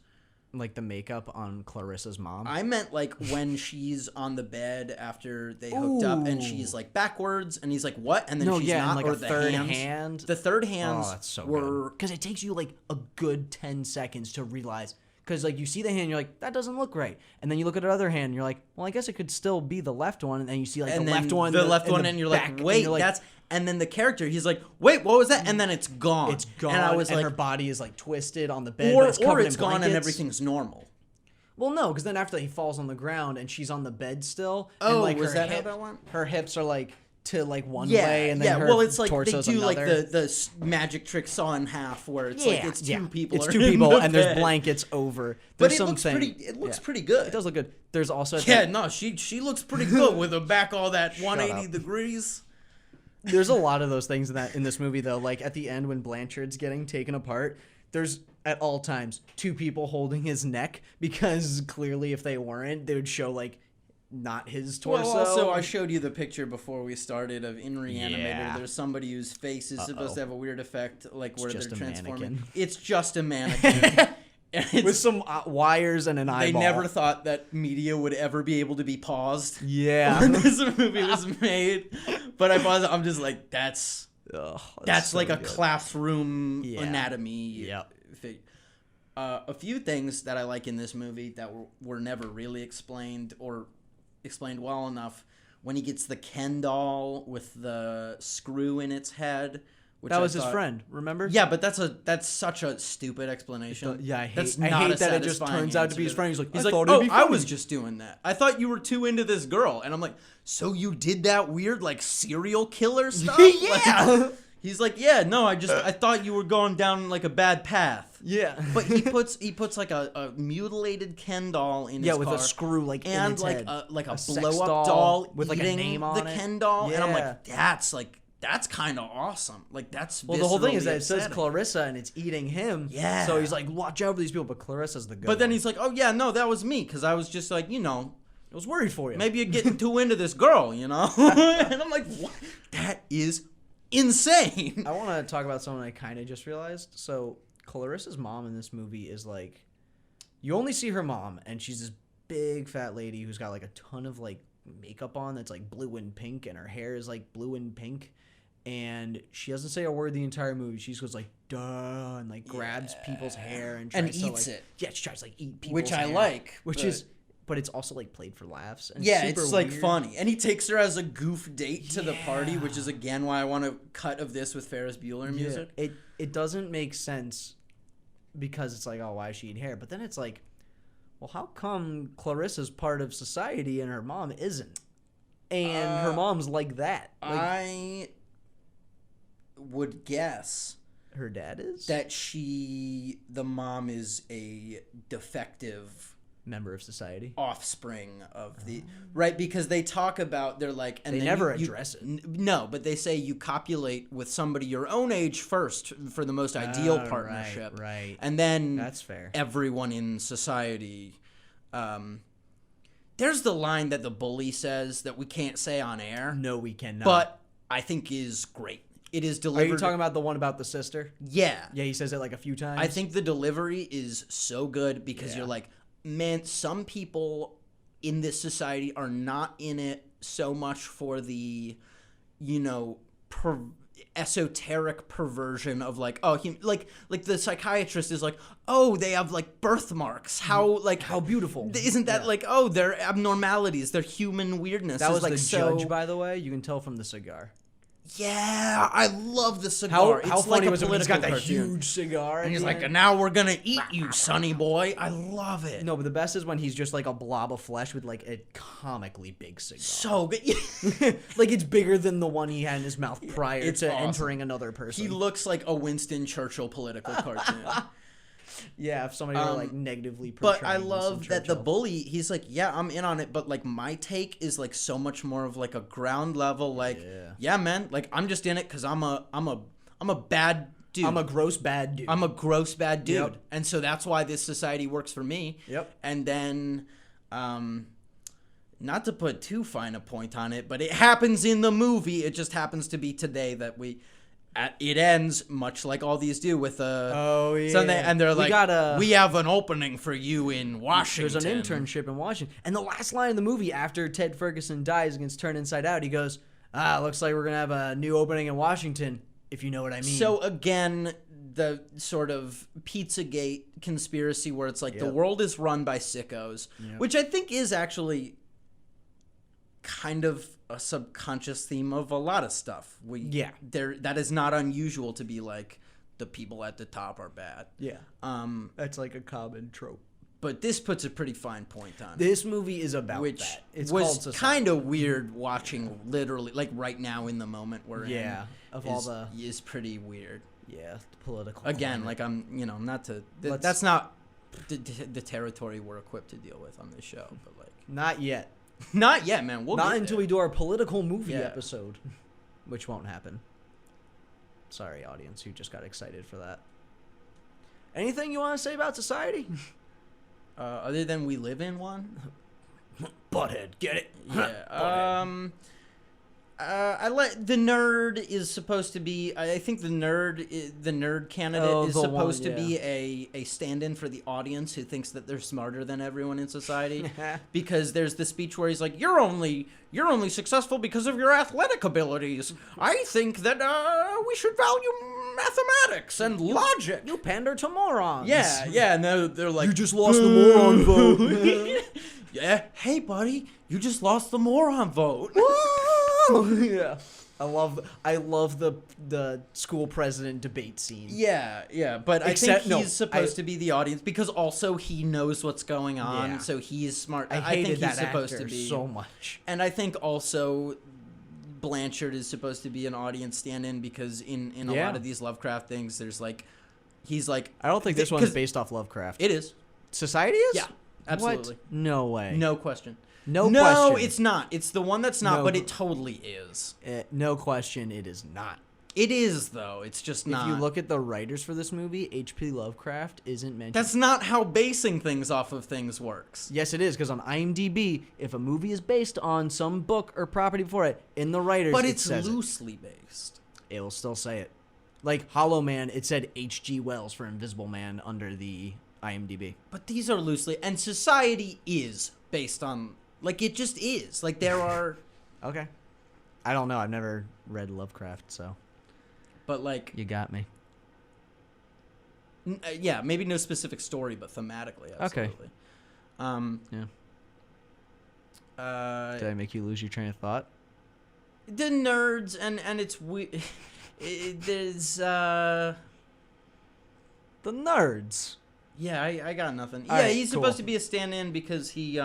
like the makeup on Clarissa's mom? I meant like when she's on the bed after they hooked up and she's like backwards and he's like, what? And then she's not, and like or a the third hands. hand. The third hands that's so were... Because it takes you like a good 10 seconds to realize. Because like you see the hand, you're like, that doesn't look right. And then you look at the other hand, and you're like, well, I guess it could still be the left one. And then you see like and the left one, and you're like, wait, that's... And then the character, he's like, wait, what was that? And then it's gone. It's gone, and I was and like, her body is like twisted on the bed, or but it's covered it's in gone blankets. and everything's normal. Well, no, because then after he falls on the ground and she's on the bed still. Oh, and like was that how that went? Her hips are like to like one way, and then her well, it's like they torso's do another. like the magic trick saw in half, where it's like it's two people. It's are two in people, the and bed. there's blankets over. But There's it looks pretty. It looks pretty good. It does look good. There's also she looks pretty good with her back all that 180 degrees. There's a lot of those things in this movie though. Like at the end when Blanchard's getting taken apart, there's at all times two people holding his neck, because clearly if they weren't, they would show like not his torso. Well, also, I showed you the picture before we started of in Reanimator. Yeah. There's somebody whose face is supposed to have a weird effect, like where just they're a transforming. mannequin. It's just a mannequin. And it's, with some wires and an they eyeball. never thought that media would ever be able to be paused Yeah. when this movie was made. But I paused it. I'm just like, that's so like a good. classroom Yeah. anatomy. Yep. A few things that I like in this movie that were never really explained or explained well enough. When he gets the Ken doll with the screw in its head. Which That I was his thought- friend, remember? Yeah, but that's such a stupid explanation. Yeah, I hate, That's I not hate a that it just satisfying turns out to answer be his that. friend. He's like, He's I like, thought it'd be I funny." was just doing that. I thought you were too into this girl. And I'm like, so you did that weird, like, serial killer stuff? Yeah. Like, he's like, yeah, no, I thought you were going down, like, a bad path. Yeah. But he puts like a mutilated Ken doll in his with car. a screw like in And its like head. a sex blow up doll with like a eating name on the it. Ken doll. And I'm Yeah. like, that's kind of awesome. Like, that's Well, the whole thing is viscerally that it says upsetting. Clarissa and it's eating him. Yeah. So he's like, watch out for these people, but Clarissa's the good But then one. he's like, oh yeah, no, that was me, because I was just like, I was worried for you. maybe you're getting too into this girl, and I'm like, what? That is insane. I want to talk about something I kind of just realized. So Clarissa's mom in this movie is like, you only see her mom, and she's this big fat lady who's got like a ton of like makeup on that's like blue and pink, and her hair is like blue and pink. And she doesn't say a word the entire movie. She just goes like, duh, and like grabs people's hair and tries to eats like, it. Yeah, she tries to like eat people's Which I hair, like, Which but- is, but it's also like played for laughs. And Yeah, super it's like weird. funny. And he takes her as a goof date to the party, Yeah. which is again why I want a cut of this with Ferris Bueller music. Yeah. It doesn't make sense because it's like, oh, why does she eat hair? But then it's like, well, how come Clarissa's part of society and her mom isn't? And her mom's like that. Like, I would guess her dad is? that the mom is a defective Member of society. offspring of the right, because they talk about, they're like, and They then never address it. No, but they say you copulate with somebody your own age first for the most ideal Oh, partnership, right. and then That's fair. everyone in society. There's the line that the bully says that we can't say on air, No, we cannot. but I think is great. It is Are delivered. you talking about the one about the sister? Yeah. Yeah, he says it like a few times. I think the delivery is so good because Yeah. you're like, man, some people in this society are not in it so much for the, esoteric perversion of like, oh, like the psychiatrist is like, oh, they have like birthmarks. How beautiful. Isn't that like, oh, they're abnormalities, they're human weirdness. that is was like the so, judge, by the way. You can tell from the cigar. Yeah, I love the cigar. How it's funny like a was it when he's political got that cartoon. huge cigar? And at he's the like, end? and now we're gonna eat you, sonny boy. I love it. No, but the best is when he's just like a blob of flesh with like a comically big cigar. So good. Like it's bigger than the one he had in his mouth prior it's to awesome. entering another person. He looks like a Winston Churchill political cartoon. Yeah, if somebody were like negatively portraying But I Winston love that the Churchill. bully, he's like, yeah, I'm in on it, but like my take is like so much more of like a ground level, like, yeah, man, like I'm just in it because I'm a bad dude. I'm a gross bad dude. I'm a gross bad dude. Yep. And so that's why this society works for me. Yep. And then, not to put too fine a point on it, but it happens in the movie. It just happens to be today that it ends much like all these do with Oh, yeah. Sunday, and they're We like, we have an opening for you in Washington. There's an internship in Washington. And the last line of the movie, after Ted Ferguson dies against Turn Inside Out, he goes, looks like we're going to have a new opening in Washington, if you know what I mean. So again, the sort of Pizzagate conspiracy where it's like the Yep. world is run by sickos, Yep. which I think is actually kind of a subconscious theme of a lot of stuff. That is not unusual to be like the people at the top are bad. Yeah. That's like a common trope. But this puts a pretty fine point on it. This movie is about Which that. It's called was Society. kind of weird watching literally like right now in the moment we're Yeah, in. of all the- is pretty weird. Yeah, the political Again, climate. like I'm, not to. Let's- That's not the territory we're equipped to deal with on this show. But like, Not yet. not yet, man. We'll Not get until there. we do our political movie Yeah. episode, which won't happen. Sorry, audience, who just got excited for that. Anything you want to say about society? Other than we live in one. butthead. Get it? Yeah. I let the nerd is supposed to be. I think the nerd candidate is supposed to be a stand-in for the audience who thinks that they're smarter than everyone in society. Because there's the speech where he's like, "You're only successful because of your athletic abilities. I think that we should value mathematics and logic." You pander to morons. Yeah, and they're like, You just lost the moron vote. Yeah, hey buddy, you just lost the moron vote. Yeah. I love the school president debate scene. Yeah, but I Except- think he's supposed to be the audience because also he knows what's going on, Yeah. so he's smart. I I hated think that he's supposed actor to be so much. and I think also Blanchard is supposed to be an audience stand-in because in a Yeah. lot of these Lovecraft things, there's like, he's like, I don't think this one's 'cause based off Lovecraft. it is. Society is? Yeah, absolutely. What? No way. No question. No No, question. it's not. It's the one that's not, No. but it totally is. No question, it is not. It is though. It's just not. If you look at the writers for this movie, H.P. Lovecraft isn't mentioned. That's not how basing things off of things works. Yes, it is, because on IMDb, if a movie is based on some book or property before it, in the writers, But it it's says loosely based. it will still say it. Like Hollow Man, it said H.G. Wells for Invisible Man under the IMDb. But these are loosely, and Society is based on, like, it just is. Like, there are, Okay. I don't know. I've never read Lovecraft, so but like, you got me. yeah, maybe no specific story, but thematically, absolutely. Yeah. Did I make you lose your train of thought? The nerds, and it's weird. There's, The nerds. yeah, I got nothing. All Yeah, right, he's cool. supposed to be a stand-in because he's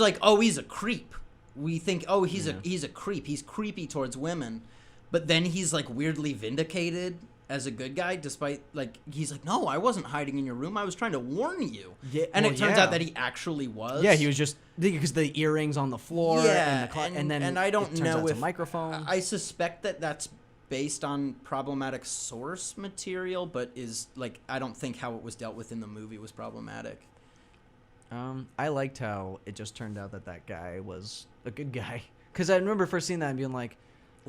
like, oh, he's a creep. We think, oh, he's a creep. He's creepy towards women, but then he's like weirdly vindicated as a good guy, despite like he's like, no, I wasn't hiding in your room. I was trying to warn you. Yeah, and well, it turns yeah. out that he actually was. Yeah, he was just because the earrings on the floor. Yeah, and then and I don't it turns know out it's if a microphone. I suspect that that's based on problematic source material, but is like I don't think how it was dealt with in the movie was problematic. I liked how it just turned out that guy was a good guy. Because I remember first seeing that and being like,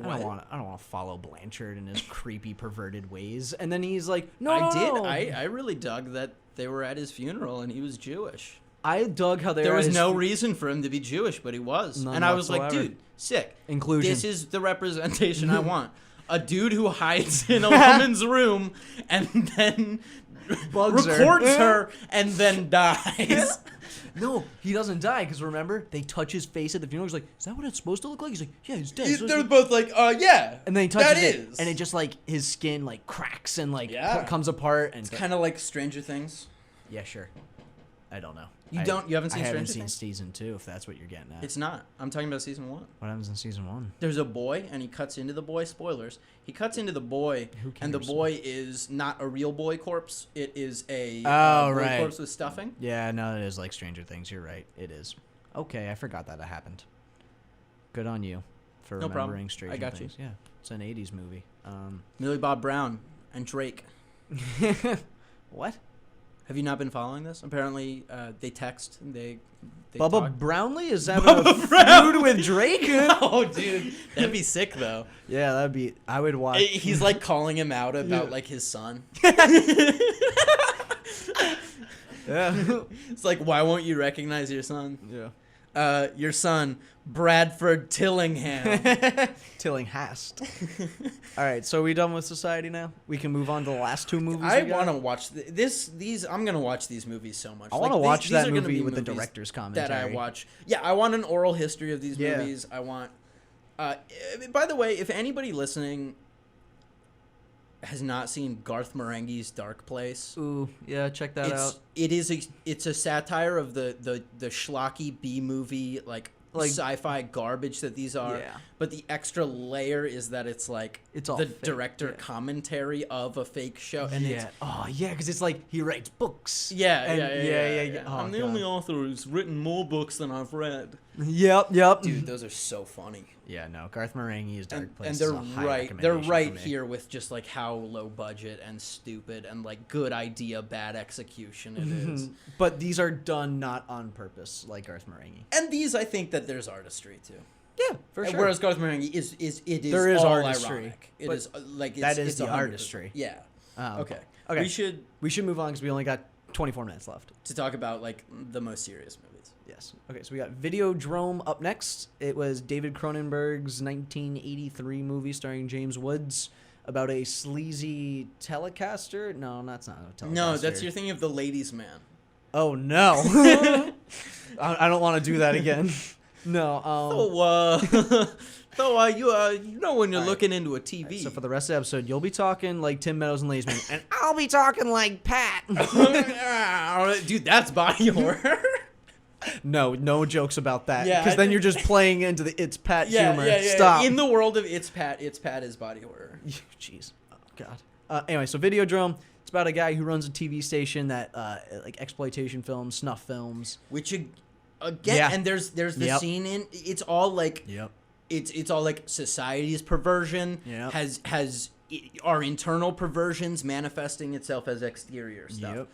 I don't want to follow Blanchard in his creepy, perverted ways. And then he's like, no, I really dug that they were at his funeral and he was Jewish. I dug how There was no reason for him to be Jewish, but he was. None And I was like, whatsoever. dude, sick. Inclusion. This is the representation I want. A dude who hides in a woman's room and then Bugs her. records her and then dies. No, he doesn't die because remember they touch his face at the funeral. He's like, "Is that what it's supposed to look like?" He's like, "Yeah, he's dead." So They're both like, yeah. and then he touches that it, is. and it just like his skin like cracks and like Yeah. comes apart. And Kind of like Stranger Things. yeah, sure. I don't know. You haven't seen I haven't Stranger seen Things? season 2. If that's what you're getting at. It's not. I'm talking about season 1. What happens in season 1? There's a boy, and he cuts into the boy. Spoilers. He cuts into the boy, Who and the cares? boy is not a real boy corpse. It is a Oh, boy right. corpse with stuffing. Yeah, no, it is like Stranger Things. You're right. It is. Okay, I forgot that happened. Good on you for No problem. remembering Stranger I got you. Things. Yeah, it's an 80s movie. Millie Bob Brown and Drake. What? Have you not been following this? Apparently, they text. They Bubba talk. Brownlee is having a feud with Drake? Oh, dude, that'd be sick though. Yeah, that'd be. I would watch. He's like calling him out about Yeah. like his son. Yeah. It's like, why won't you recognize your son? Yeah. Your son, Bradford Tillingham. Tillinghast. All right, so are we done with Society now? We can move on to the last two movies. I we got? want to watch these. I'm gonna watch these movies so much. I want to watch these that are gonna movie be with the movies director's commentary. that I watch. Yeah, I want an oral history of these Yeah. movies. I want. By the way, if anybody listening has not seen Garth Marenghi's Dark Place, Ooh, yeah, check that out. it's a satire of the schlocky B movie like sci-fi garbage that these are. Yeah. But the extra layer is that it's like It's all the fake, director yeah. commentary of a fake show, and yeah. Oh, yeah, because it's like he writes books. yeah, And- yeah. Oh, I'm the God. only author who's written more books than I've read. Yep. Dude, those are so funny. Yeah, no, Garth Marenghi's Dark Place And is they're a high right. recommendation They're for right me. here with just like how low budget and stupid and like good idea, bad execution it is. But these are done not on purpose, like Garth Marenghi. And these, I think that there's artistry too. Yeah, for And sure. Whereas Garth Marenghi is There is all artistry, ironic. It but is like that is it's the 100%. artistry. Yeah. Okay. okay. We should move on because we only got 24 minutes left. to talk about like the most serious movies. Yes. Okay, so we got Videodrome up next. It was David Cronenberg's 1983 movie starring James Woods about a sleazy Telecaster. No, that's not a Telecaster. No, that's you're thinking of The Ladies' Man. Oh, no. I don't want to do that again. No. You know when you're All right. looking into a TV. So for the rest of the episode, you'll be talking like Tim Meadows and Lazeman, and I'll be talking like Pat. Dude, that's body horror. No jokes about that. Yeah, Because then you're just playing into the It's Pat Yeah, humor. yeah, yeah. Stop. In the world of It's Pat is body horror. Jeez. Oh, God. Anyway, so Videodrome. It's about a guy who runs a TV station that like exploitation films, snuff films. Which again, Yeah. and there's the Yep. scene in it's all like Yep. it's all like society's perversion Yep. has our internal perversions manifesting itself as exterior stuff. Yep.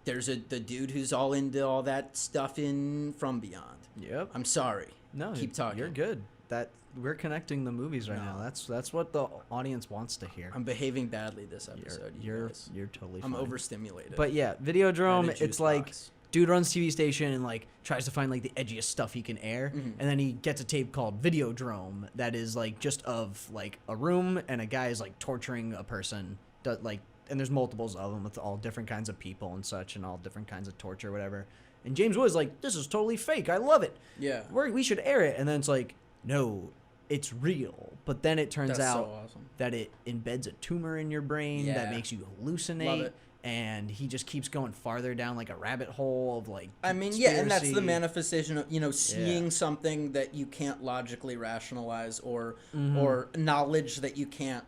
There's the dude who's all into all that stuff in From Beyond. Yep. I'm sorry. No, Keep talking. You're good. That we're connecting the movies right now. That's what the audience wants to hear. I'm behaving badly this episode. You're guys. totally I'm fine. overstimulated. But yeah, Videodrome, Red juice it's like box. dude runs TV station and like tries to find like the edgiest stuff he can air, Mm-hmm. and then he gets a tape called Videodrome that is like just of like a room and a guy is like torturing a person, and there's multiples of them with all different kinds of people and such and all different kinds of torture, whatever. And James Woods like, this is totally fake. I love it. Yeah. We should air it. And then it's like, no, it's real. But then it turns That's out so awesome. that it embeds a tumor in your brain that Yeah. makes you hallucinate. Love it. And he just keeps going farther down like a rabbit hole of like I mean, yeah, and that's the conspiracy. manifestation of seeing something that you can't logically rationalize or Mm-hmm. or knowledge that you can't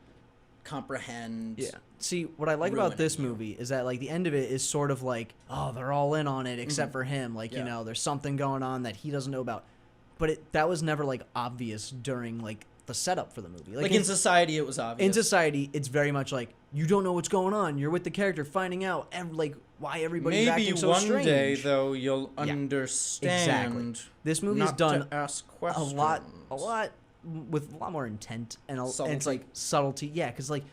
comprehend. Yeah. See, what I like about this ruining you. movie is that like the end of it is sort of like, oh, they're all in on it except for him. Like, you Yeah. know, there's something going on that he doesn't know about. But that was never like obvious during like the setup for the movie. Like in society, it was obvious. In society, it's very much like you don't know what's going on. You're with the character, finding out like why everybody's Maybe acting so one strange. day though you'll Yeah. understand. Exactly. This movie's not done to ask a questions. lot with a lot more intent and it's Subtlety. like subtlety. Yeah, because like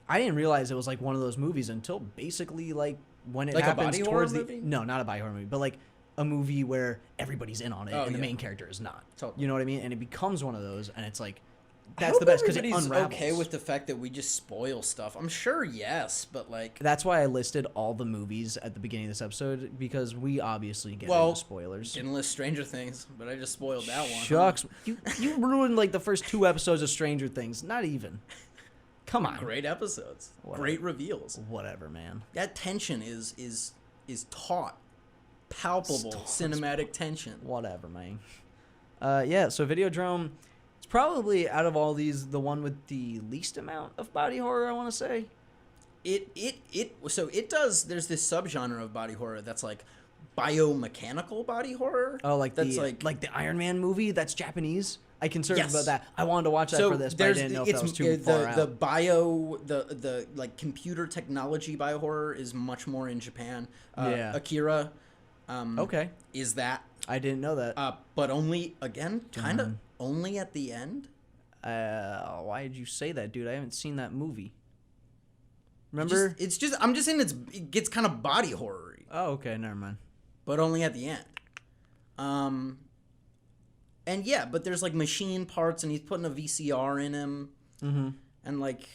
I didn't realize it was like one of those movies until basically like when it Like a happens body horror towards the movie? no, not a body horror movie, but like a movie where everybody's in on it Oh, and the yeah. main character is not. Totally. You know what I mean? And it becomes one of those, and it's like I that's hope the best because it everybody's unravels. okay with the fact that we just spoil stuff. I'm sure, yes, but like, That's why I listed all the movies at the beginning of this episode because we obviously get well, into spoilers. didn't list Stranger Things, but I just spoiled that one. Shucks, you ruined like the first 2 episodes of Stranger Things. Not even. Come on. Great episodes, Whatever. great reveals. Whatever, man. That tension is taut, palpable cinematic tension. Whatever, man. Yeah. So Videodrome, it's probably out of all these the one with the least amount of body horror. I want to say. So it does. There's this subgenre of body horror that's like biomechanical body horror. Oh, like that's like the Iron Man movie. That's Japanese. I concerned Yes. about that. I wanted to watch that for this, but I didn't know if that was too far out. the like computer technology bio horror is much more in Japan. Yeah. Akira. Okay. Is that? I didn't know that. But only again, kind of only at the end. Why did you say that, dude? I haven't seen that movie. Remember? It's just I'm just saying it gets kind of body horror-y, Oh, okay. Never mind. but only at the end. And yeah, but there's like machine parts, and he's putting a VCR in him, and like.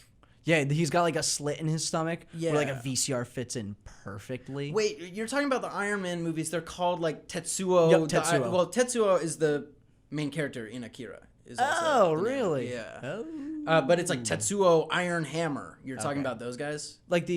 Yeah, he's got like a slit in his stomach where like a Yeah. VCR fits in perfectly. Wait, you're talking about the Iron Man movies? They're called like Tetsuo. Yep, Tetsuo. Well, Tetsuo is the main character in Akira. Is also Oh, the name. really? Yeah. Oh. But it's like Tetsuo Iron Hammer. You're talking Okay. about those guys, Like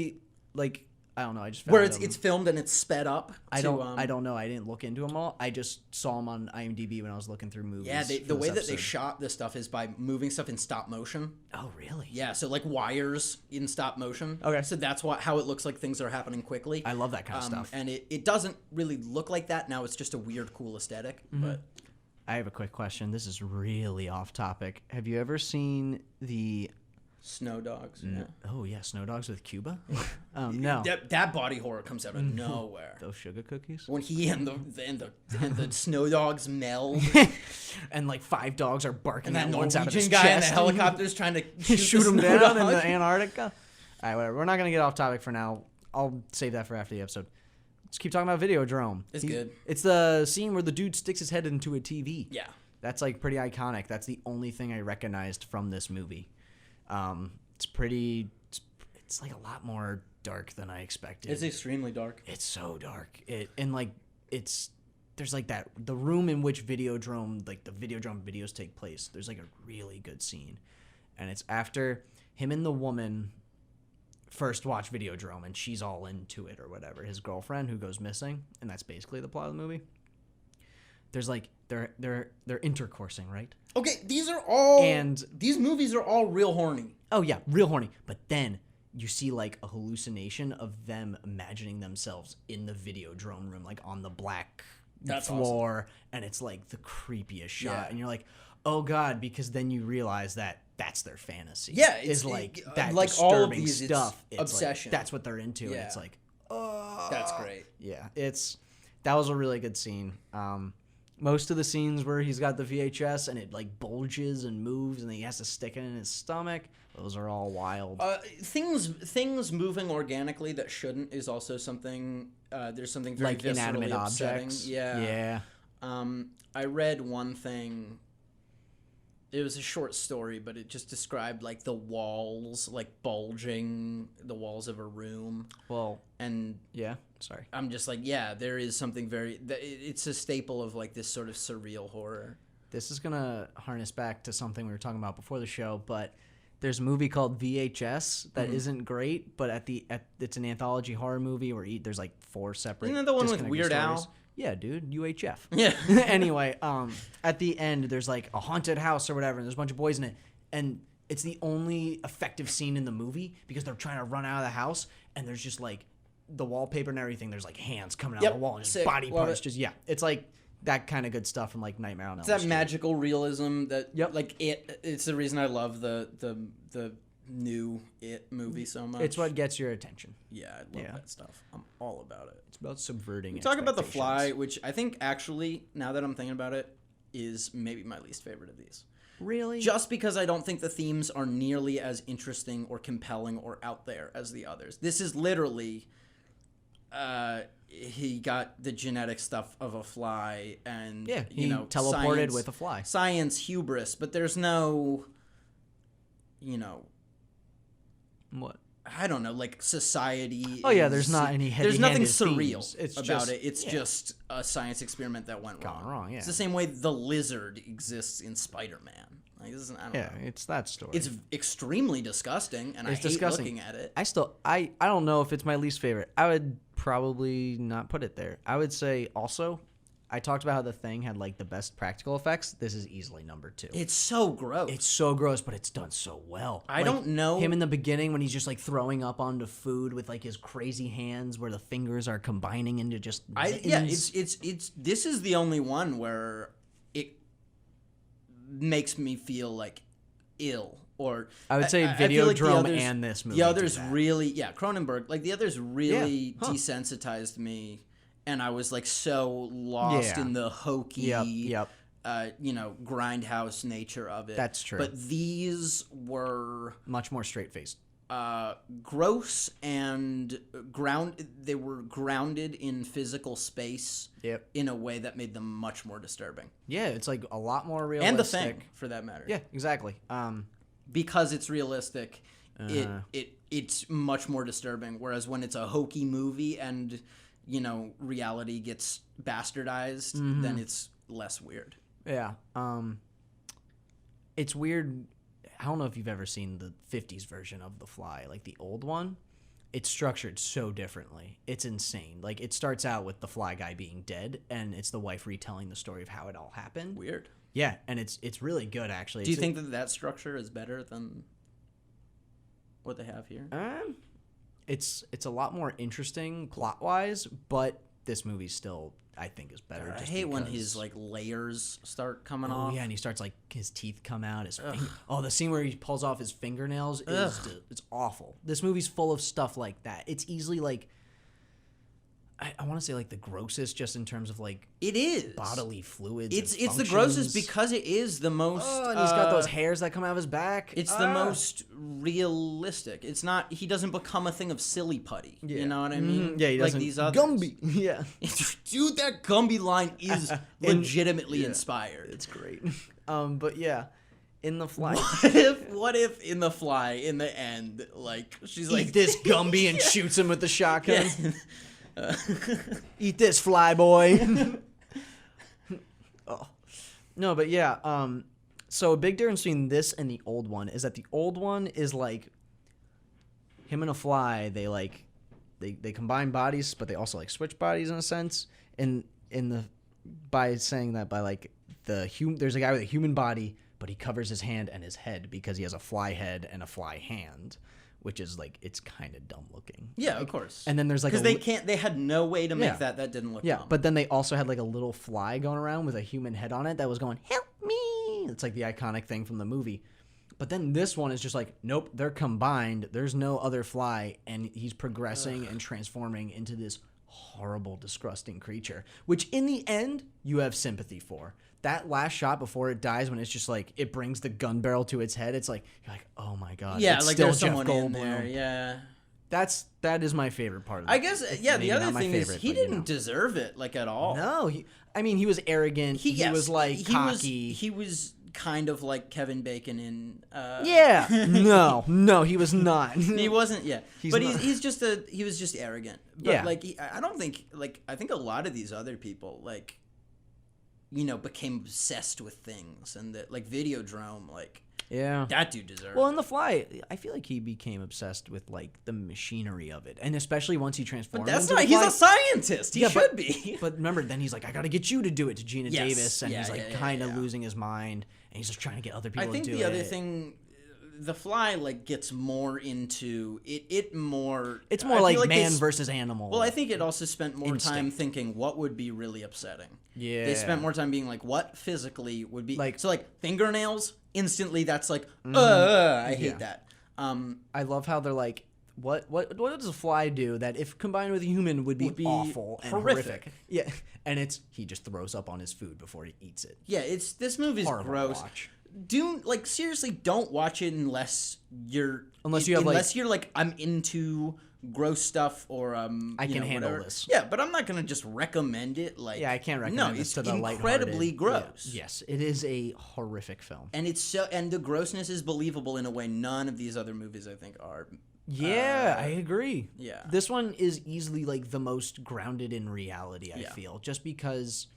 I don't know. I just found where it's them. it's filmed and it's sped up. I to, don't know. I didn't look into them all. I just saw them on IMDb when I was looking through movies. Yeah, for the this way that they episode. shot this stuff is by moving stuff in stop motion. Oh, really? Yeah, so like wires in stop motion. Okay. So that's how it looks like things are happening quickly. I love that kind of stuff. And it doesn't really look like that now. It's just a weird, cool aesthetic. But I have a quick question. This is really off topic. Have you ever seen the... Snow Dogs. Yeah. Oh, yeah, Snow Dogs with Cuba? No. That body horror comes out of nowhere. Those sugar cookies? When he and the Snow Dogs meld, And like 5 dogs are barking and that at once out of his Norwegian guy in the chest. helicopter's trying to Shoot the him snow down in dog. the Antarctica. All right, whatever. We're not going to get off topic for now. I'll save that for after the episode. Let's keep talking about Videodrome. It's good. It's the scene where the dude sticks his head into a TV. Yeah. That's like pretty iconic. That's the only thing I recognized from this movie. It's pretty. It's like a lot more dark than I expected. It's extremely dark. It's so dark. There's like that the room in which Videodrome, like the Videodrome videos take place. There's like a really good scene, and it's after him and the woman first watch Videodrome, and she's all into it or whatever. His girlfriend who goes missing, and that's basically the plot of the movie. There's like they're intercoursing, right? Okay, these movies are all real horny. Oh yeah, real horny. But then you see like a hallucination of them imagining themselves in the Videodrome room, like on the black floor, and it's like the creepiest shot. Yeah. And you're like, oh god, because then you realize that that's their fantasy. Yeah, it's like that like disturbing all of these, stuff. It's obsession. Like, that's what they're into. Yeah. And it's like, oh, That's great. Yeah, that was a really good scene. Most of the scenes where he's got the VHS and it like bulges and moves and he has to stick it in his stomach, those are all wild. Things moving organically that shouldn't is also something. There's something very like inanimate viscerally upsetting. objects. Yeah. I read one thing. It was a short story, but it just described like the walls, like bulging the walls of a room. Well, and yeah, sorry. I'm just like, yeah, there is something very. It's a staple of like this sort of surreal horror. This is gonna harness back to something we were talking about before the show, but there's a movie called VHS that isn't great, but it's an anthology horror movie where there's like 4 separate. Isn't that the one with disconnected Weird stories. Al? Yeah, dude, UHF. Yeah. Anyway, at the end, there's like a haunted house or whatever, and there's a bunch of boys in it, and it's the only effective scene in the movie because they're trying to run out of the house, and there's just like the wallpaper and everything. There's like hands coming out of the wall and just Sick. body Love parts. it. Just it's like that kind of good stuff from like Nightmare on Elm It's that Street. magical realism that like it's the reason I love the new It movie so much. It's what gets your attention. Yeah, I love that stuff. I'm all about it. It's about subverting. Talk about The Fly, which I think actually, now that I'm thinking about it, is maybe my least favorite of these. Really? Just because I don't think the themes are nearly as interesting or compelling or out there as the others. This is literally, he got the genetic stuff of a fly, and he teleported with a fly. Science hubris, but there's no, what? I don't know, like society. Oh yeah, there's not any there's nothing heavy-handed surreal themes. about it. It's just a science experiment that went wrong. Gone wrong, yeah. It's the same way the lizard exists in Spider-Man. Like, this isn't, I don't know. It's that story. It's extremely disgusting, and I hate looking at it. I don't know if it's my least favorite. I would probably not put it there. I would say also, I talked about how The Thing had like the best practical effects. This is easily number 2. It's so gross. It's so gross, but it's done so well. I don't know him in the beginning when he's just like throwing up onto food with like his crazy hands where the fingers are combining into just. It's this is the only one where it makes me feel like ill. Or I would say Videodrome and this movie. The others really, Cronenberg. Like the others really desensitized me. And I was like so lost in the hokey, grindhouse nature of it. That's true. But these were much more straight-faced, gross and They were grounded in physical space. Yep. In a way that made them much more disturbing. Yeah, it's like a lot more realistic. And The Thing, for that matter. Yeah, exactly. Because it's realistic, it's much more disturbing. Whereas when it's a hokey movie and reality gets bastardized, then it's less weird. Yeah. It's weird. I don't know if you've ever seen the 50s version of The Fly, like the old one. It's structured so differently. It's insane. Like it starts out with the fly guy being dead, and it's the wife retelling the story of how it all happened. Weird. Yeah, and it's really good actually. Do you think that structure is better than what they have here? It's a lot more interesting plot-wise, but this movie's still I think is better. I just hate when because- his like layers start coming Oh off. yeah, and he starts like his teeth come out. The scene where he pulls off his fingernails is it's awful. This movie's full of stuff like that. It's easily like I want to say like the grossest, just in terms of like It is bodily fluids. It's and the grossest functions. because it is the most. Oh, and he's got those hairs that come out of his back. It's the most realistic. It's not. He doesn't become a thing of silly putty. You know what I mean? Yeah, he doesn't. Like these others. Gumby. Yeah, Dude, that Gumby line is legitimately inspired. it's great. But yeah, in The Fly, What if in The Fly in the end, like she's like eat this Gumby and shoots him with the shotgun. Yeah. Eat this, fly boy. Oh. No, but yeah. So a big difference between this and the old one is that the old one is like him and a fly. They like they combine bodies, but they also like switch bodies in a sense. In the by saying that by like there's a guy with a human body, but he covers his hand and his head because he has a fly head and a fly hand, which is like it's kind of dumb looking. Yeah, of course. And then there's like because they had no way to make Yeah. that didn't look yeah, dumb. but then they also had like a little fly going around with a human head on it that was going, "Help me!" It's like the iconic thing from the movie. But then this one is just like, nope, they're combined. There's no other fly, and he's progressing and transforming into this horrible, disgusting creature, which in the end you have sympathy for. That last shot before it dies, when it's just like it brings the gun barrel to its head, it's like you're like, oh my god, yeah, it's like still there's Jeff someone in Goldblum. there. Yeah. That is my favorite part of it. I guess yeah. Maybe The other not my thing is favorite, he but, you didn't know. deserve it like at all. No, he was arrogant. He Yes, was like cocky. He was kind of like Kevin Bacon in. Yeah. No, he was not. He wasn't. Yeah, He's but not. he was just arrogant. But Yeah. like I don't think I think a lot of these other people like, you know, became obsessed with things, and that like Videodrome, like Yeah. that dude deserved. Well, it. in The Fly, I feel like he became obsessed with like the machinery of it, and especially once he transformed. But that's into not. the He's Fly. a scientist. He Yeah, should be. But remember, then he's like, I got to get you to do it to Gina Yes. Davis, and Yeah, he's like yeah, kind of yeah. losing his mind, and he's just trying to get other people I think to do the it. other thing, The Fly like gets more into it. It more. It's I more feel like they man s- versus animal. Well, I think it also spent more time Instinct. thinking what would be really upsetting. Yeah. They spent more time being like, what physically would be Like- so like fingernails. Instantly, that's like, I hate Yeah. that. I love how they're like, what does a fly do that if combined with a human would be awful and horrific? Yeah, and he just throws up on his food before he eats it. Yeah, this movie's Horrible to gross. watch. Seriously, don't watch it unless you're Unless you're like I'm into gross stuff or I can handle whatever. this. Yeah, but I'm not gonna just recommend it. Like Yeah, I can't recommend No, this it's to the incredibly lighthearted. gross. Yeah. Yes, it is a horrific film. And the grossness is believable in a way none of these other movies I think are. Yeah, I agree. yeah. This one is easily like the most grounded in reality, I Yeah. feel, just because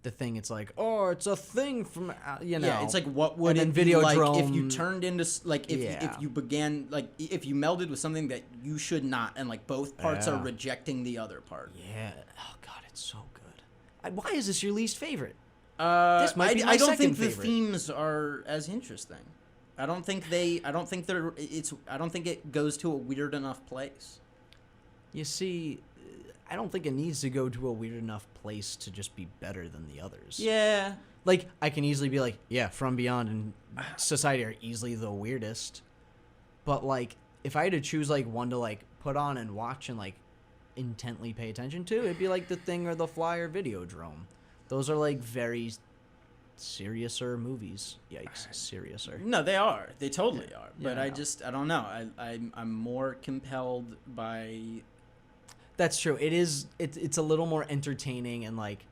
the thing it's like, oh, it's a thing from you know. Yeah, it's like what would and it then be like if you Videodrome- turned into like if Yeah. you began like if you melded with something that you should not and like both parts are Yeah. rejecting the other part. Yeah. Oh god, it's so good. Why is this your least favorite? This might be my I don't second think the favorite. themes are as interesting. I don't think it goes to a weird enough place. You see, I don't think it needs to go to a weird enough place to just be better than the others. Yeah. Like, I can easily be like, yeah, From Beyond and Society are easily the weirdest. But, like, if I had to choose, like, one to, like, put on and watch and, like, intently pay attention to, it'd be, like, The Thing or The Fly or Videodrome. Those are, like, very seriouser movies. Yikes, seriouser. No, they are. They totally are. But Yeah, I I know. just I don't know. I'm more compelled by That's true. It's a little more entertaining and, like,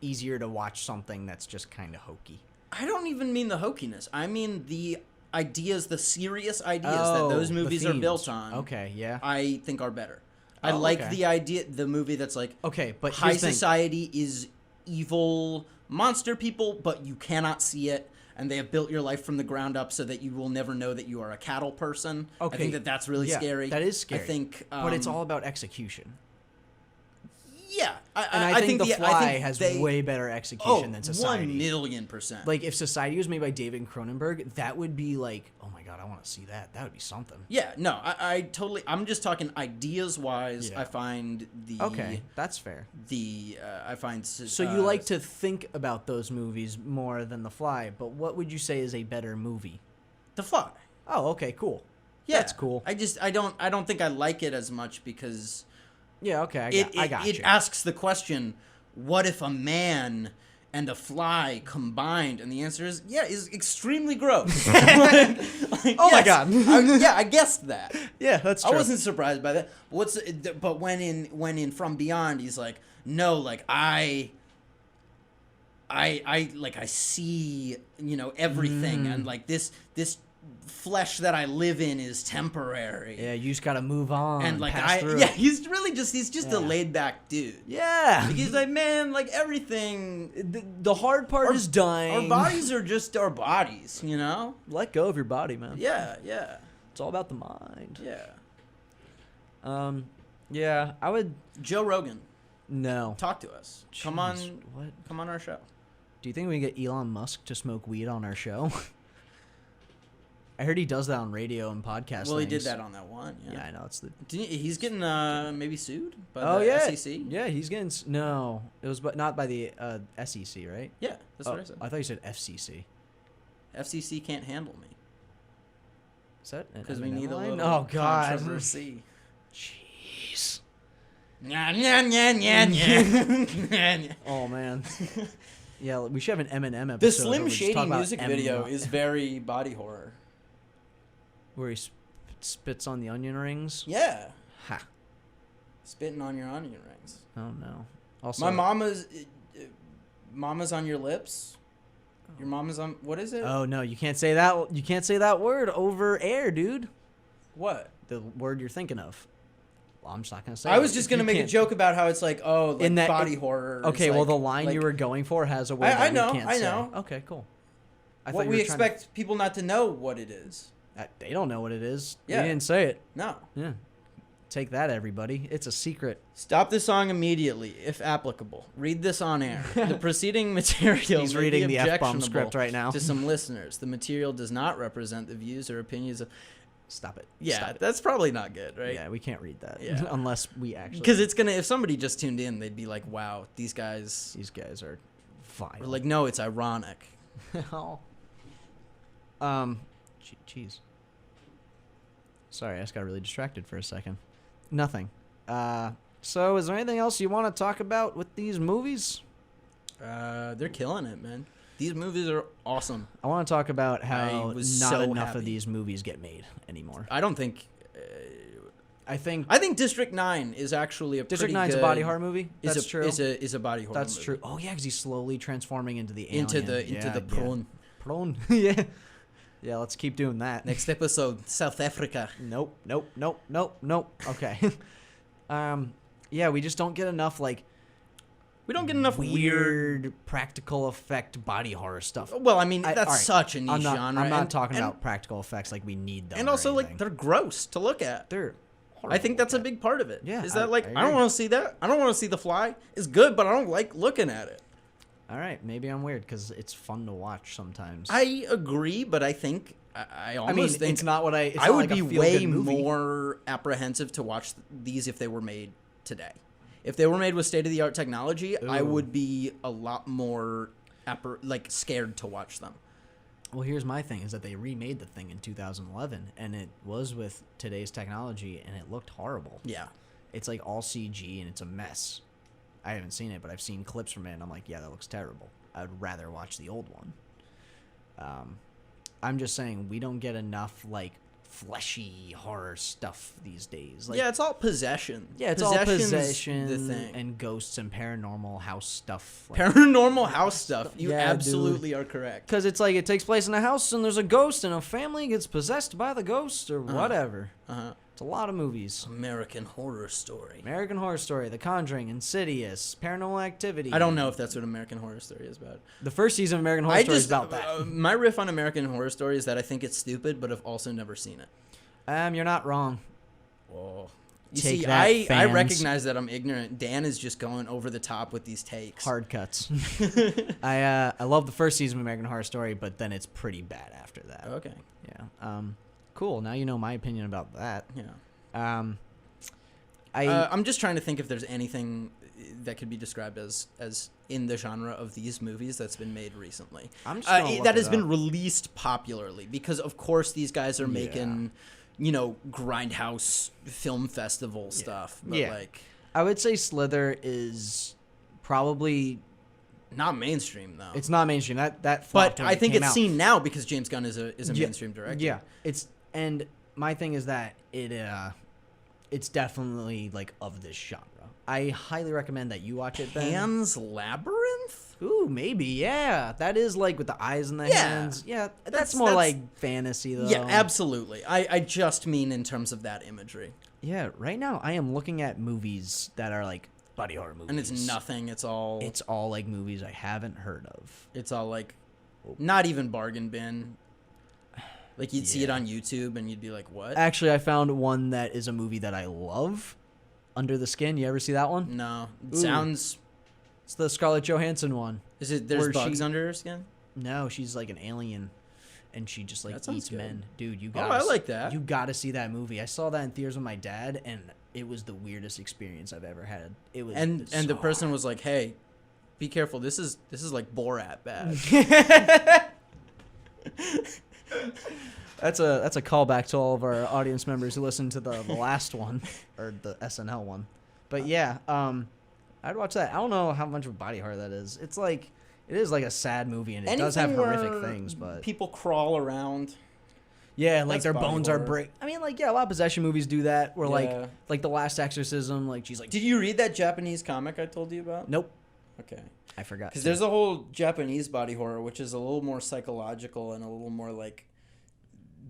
easier to watch something that's just kind of hokey. I don't even mean the hokiness. I mean the ideas, the serious ideas Oh, that those the movies are themes. built on. Okay, yeah. I think are better. I Oh, like okay. the movie that's like Okay, but high here's the thing. society is evil monster people, but you cannot see it, and they have built your life from the ground up so that you will never know that you are a cattle person. Okay, I think that's really yeah, scary. that is scary. I think, But it's all about execution. Yeah, And I think The Fly has they, way better execution than Society. 1,000,000%. Like, if Society was made by David Cronenberg, that would be like, oh my god, I want to see that. That would be something. Yeah, no, I totally. I'm just talking ideas wise. Yeah. I find the Okay, that's fair. I find So you like to think about those movies more than The Fly, but what would you say is a better movie? The Fly. Oh, okay, cool. Yeah, That's cool. I don't think I like it as much because Yeah, okay, I got it you. asks the question, what if a man and a fly combined? And the answer is, yeah, is extremely gross. Oh my God. I guessed that. Yeah, that's true. I wasn't surprised by that. But when in From Beyond, he's like, no, like I see, everything, and like this flesh that I live in is temporary. Yeah, you just gotta move on. And like pass through. he's just a laid back dude. Yeah. Like, he's like, man, like everything. The hard part is dying. Our bodies are just our bodies, you know. Let go of your body, man. Yeah. It's all about the mind. Yeah. Yeah, I would. Joe Rogan, No. talk to us. Jeez, Come on our show. Do you think we can get Elon Musk to smoke weed on our show? I heard he does that on radio and podcast. Well, he things. did that on that one. Yeah, Yeah, I know it's the. He's getting maybe sued by the yeah. SEC. Yeah, he's getting no. It was but not by the SEC, right? Yeah, that's what I said. I thought you said FCC. FCC can't handle me Is that because we need a line? little Oh God. controversy. Jeez. Nya, nya, nya, nya, nya. Oh man. Yeah, we should have an Eminem episode. The where Slim we just Shady talk about music video is very body horror. where he spits on the onion rings. Yeah, Ha. spitting on your onion rings. Oh no. Also, My mama's on your lips. Your mama's on. What is it? Oh no, you can't say that. You can't say that word over air, dude. What? The word you're thinking of. Well, I'm just not gonna say. I it. was just If gonna you make a can't- joke about how it's like, oh, like In that- body horror. is Okay, well, like- the line like you were going for has a word I that we know, can't I say. know. Okay, cool. I what thought we you were trying to- expect people not to know what it is. They don't know what it is. Yeah. They didn't say it. No. Yeah. Take that, everybody. It's a secret. Stop the song immediately, if applicable. Read this on air. The preceding material He's may reading be the F-bomb objectionable script right now. to some listeners. The material does not represent the views or opinions of. Stop it. Yeah, Stop it. that's probably not good, right? Yeah, we can't read that. Yeah. Unless we actually. Because it's gonna. If somebody just tuned in, they'd be like, "Wow, these guys." These guys are vile. We're like, no, it's ironic. Jeez. Sorry, I just got really distracted for a second. Nothing. So is there anything else you want to talk about with these movies? They're killing it, man. These movies are awesome. I want to talk about how I not was so enough happy. of these movies get made anymore. I don't think. I think I think District 9 is actually a District pretty 9's a good- body horror movie. is That's a, true. Is a body horror. That's movie. true. Oh yeah, because he's slowly transforming into the alien. Into the prawn. Prawn. Yeah. Yeah. Let's keep doing that. Next episode, South Africa. Nope. Okay. Yeah, we just don't get enough like We don't get enough weird practical effect body horror stuff. Well, I mean, that's all right, such a niche I'm not, genre. I'm not and- talking and- about practical effects like we need them. And or also, like, anything. they're gross to look at. they're. I think that's a horrible. big part of it. Yeah, Is that I like I don't agree. want to see that. I don't want to see The Fly. It's good, but I don't like looking at it. All right, maybe I'm weird because it's fun to watch sometimes. I agree, but I think I almost I mean, think it's not what I. It's I not would like a be feel-good way movie. more apprehensive to watch these if they were made today. If they were made with state of the art technology, I Ooh. would be a lot more scared to watch them. Well, here's my thing: is that they remade the thing in 2011, and it was with today's technology, and it looked horrible. Yeah. It's like all CG, and it's a mess. I haven't seen it, but I've seen clips from it, and I'm like, yeah, that looks terrible. I'd rather watch the old one. I'm just saying we don't get enough like fleshy horror stuff these days. Like, Yeah, it's all possession. yeah, it's all Possession's possession the thing. and ghosts and paranormal house stuff. Like, Paranormal house stuff. You Yeah, absolutely are correct. because it's like it takes place in a house and there's a ghost and a family gets possessed by the ghost or whatever. Uh-huh. It's a lot of movies. American Horror Story. American Horror Story, The Conjuring, Insidious, Paranormal Activity. I don't know if that's what American Horror Story is about. The first season of American Horror Story is about that. My riff on American Horror Story is that I think it's stupid, but I've also never seen it. You're not wrong. Whoa. You Take see, that, I fans. recognize that I'm ignorant. Dan is just going over the top with these takes. Hard cuts. I love the first season of American Horror Story, but then it's pretty bad after that. Okay. Yeah. Cool. Now you know my opinion about that. Yeah. I I'm just trying to think if there's anything that could be described as in the genre of these movies that's been made recently. I'm just gonna look that has it been up. released popularly, because of course these guys are making, Grindhouse Film Festival stuff. But Yeah. I would say Slither is probably not mainstream though. it's not mainstream. That but flopped when I think came it's out. seen now because James Gunn is a Yeah. mainstream director. Yeah, and my thing is that it's definitely like of this genre. I highly recommend that you watch it, Ben. Pan's Labyrinth? Ooh, maybe, yeah. That is like with the eyes and the Yeah. hands. Yeah, that's more that's- like fantasy though. Yeah, absolutely. I just mean in terms of that imagery. Yeah, right now I am looking at movies that are like body horror movies. And it's nothing. It's all like movies I haven't heard of. It's all like not even bargain bin. Like you'd see it on YouTube and you'd be like, "What?" Actually, I found one that is a movie that I love. Under the Skin. You ever see that one? No. It Ooh. sounds It's the Scarlett Johansson one. Is it there's Where bugs she- under her skin? No, she's like an alien, and she just like That sounds eats good. men. Dude, you Oh, got. I like that. You got to see that movie. I saw that in theaters with my dad, and it was the weirdest experience I've ever had. It was And the bizarre. person was like, "Hey, be careful. This is like Borat bad." That's a callback to all of our audience members who listened to the last one or the SNL one. But yeah, I'd watch that. I don't know how much of body horror that is. It is like a sad movie, and it does have Anything horrific where things, but people crawl around. yeah, like That's their body bones are horror. break. I mean, like yeah, a lot of possession movies do that. Where Yeah. like the Last Exorcism, like she's like, Did you read that Japanese comic I told you about? nope, Okay. I forgot. Because there's a whole Japanese body horror, which is a little more psychological and a little more like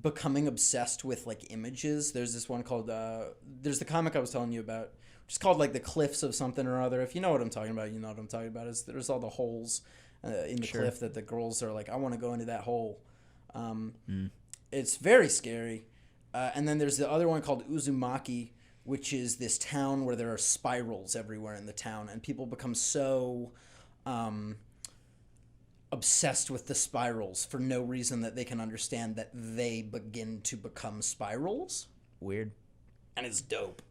becoming obsessed with like images. There's this one called there's the comic I was telling you about, which is called like the Cliffs of something or other. If you know what I'm talking about, you know what I'm talking about. There's all the holes in the cliff that the girls are like, I want to go into that hole. It's very scary. And then there's the other one called Uzumaki, which is this town where there are spirals everywhere in the town, and people become so obsessed with the spirals for no reason that they can understand that they begin to become spirals. weird. And it's dope.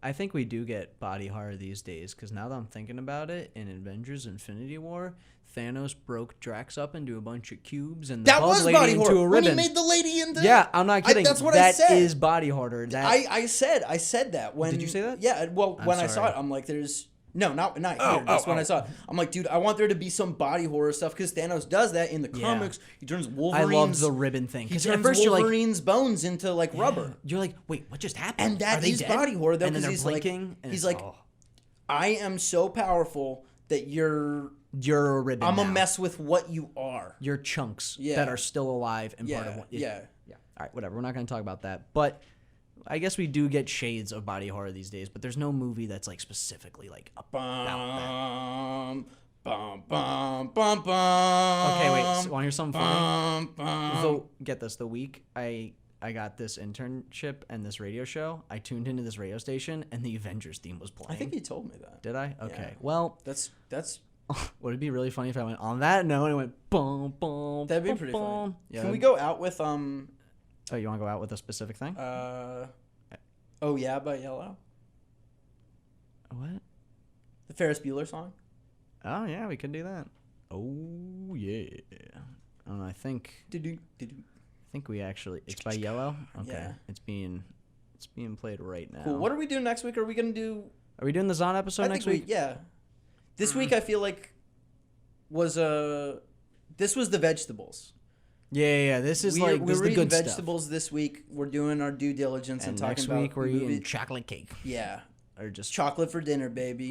I think we do get body horror these days because now that I'm thinking about it, in Avengers: Infinity War, Thanos broke Drax up into a bunch of cubes and the That Hug was lady body into horror a when he ribbon. made the lady into. Yeah, I'm not kidding. that's what I said. That is body horror. That I said that when. Did you say that? Yeah. Well, when I saw sorry. it, I'm like, there's. No, not here. That's when I saw it. I'm like, dude, I want there to be some body horror stuff because Thanos does that in the comics. He turns I Wolverine's. love the ribbon thing He because at turns first you're like, Wolverine's bones into like rubber. you're like, wait, what just happened? And that Are they is dead? body horror, though, And then 'cause they're he's like- blinking. and he's it's- like, oh, I am so powerful that you're you're a ribbon. I'm now. a mess with what you are. You're chunks Yeah. that are still alive and part of Yeah, what. yeah. Yeah. All right, whatever. We're not going to talk about that. But I guess we do get shades of body horror these days, but there's no movie that's like specifically like about that. Bum, bum, bum, bum. Okay, wait. So, want to hear something funny? Bum, bum. So get this: the week I got this internship and this radio show, I tuned into this radio station and the Avengers theme was playing. I think you told me that. Did I? Okay. Yeah. Well, That's would it be really funny if I went on that note and it went boom boom? that'd be boom, pretty boom. funny. Yeah. Can we go out with Oh, you want to go out with a specific thing? Oh Yeah by Yellow? What? The Ferris Bueller song? Oh yeah, we could do that. Oh yeah. I don't know. I think we actually. It's by Yellow. Okay. Yeah. It's being played right now. Cool. What are we doing next week? Are we gonna do Are we doing the Zon episode next week? Yeah. This week I feel like was this was the vegetables. Yeah. This is We're this is the eating good vegetables this week. We're doing our due diligence stuff. and And talking next about week we're movies. eating chocolate cake Yeah. or just Chocolate for dinner, baby.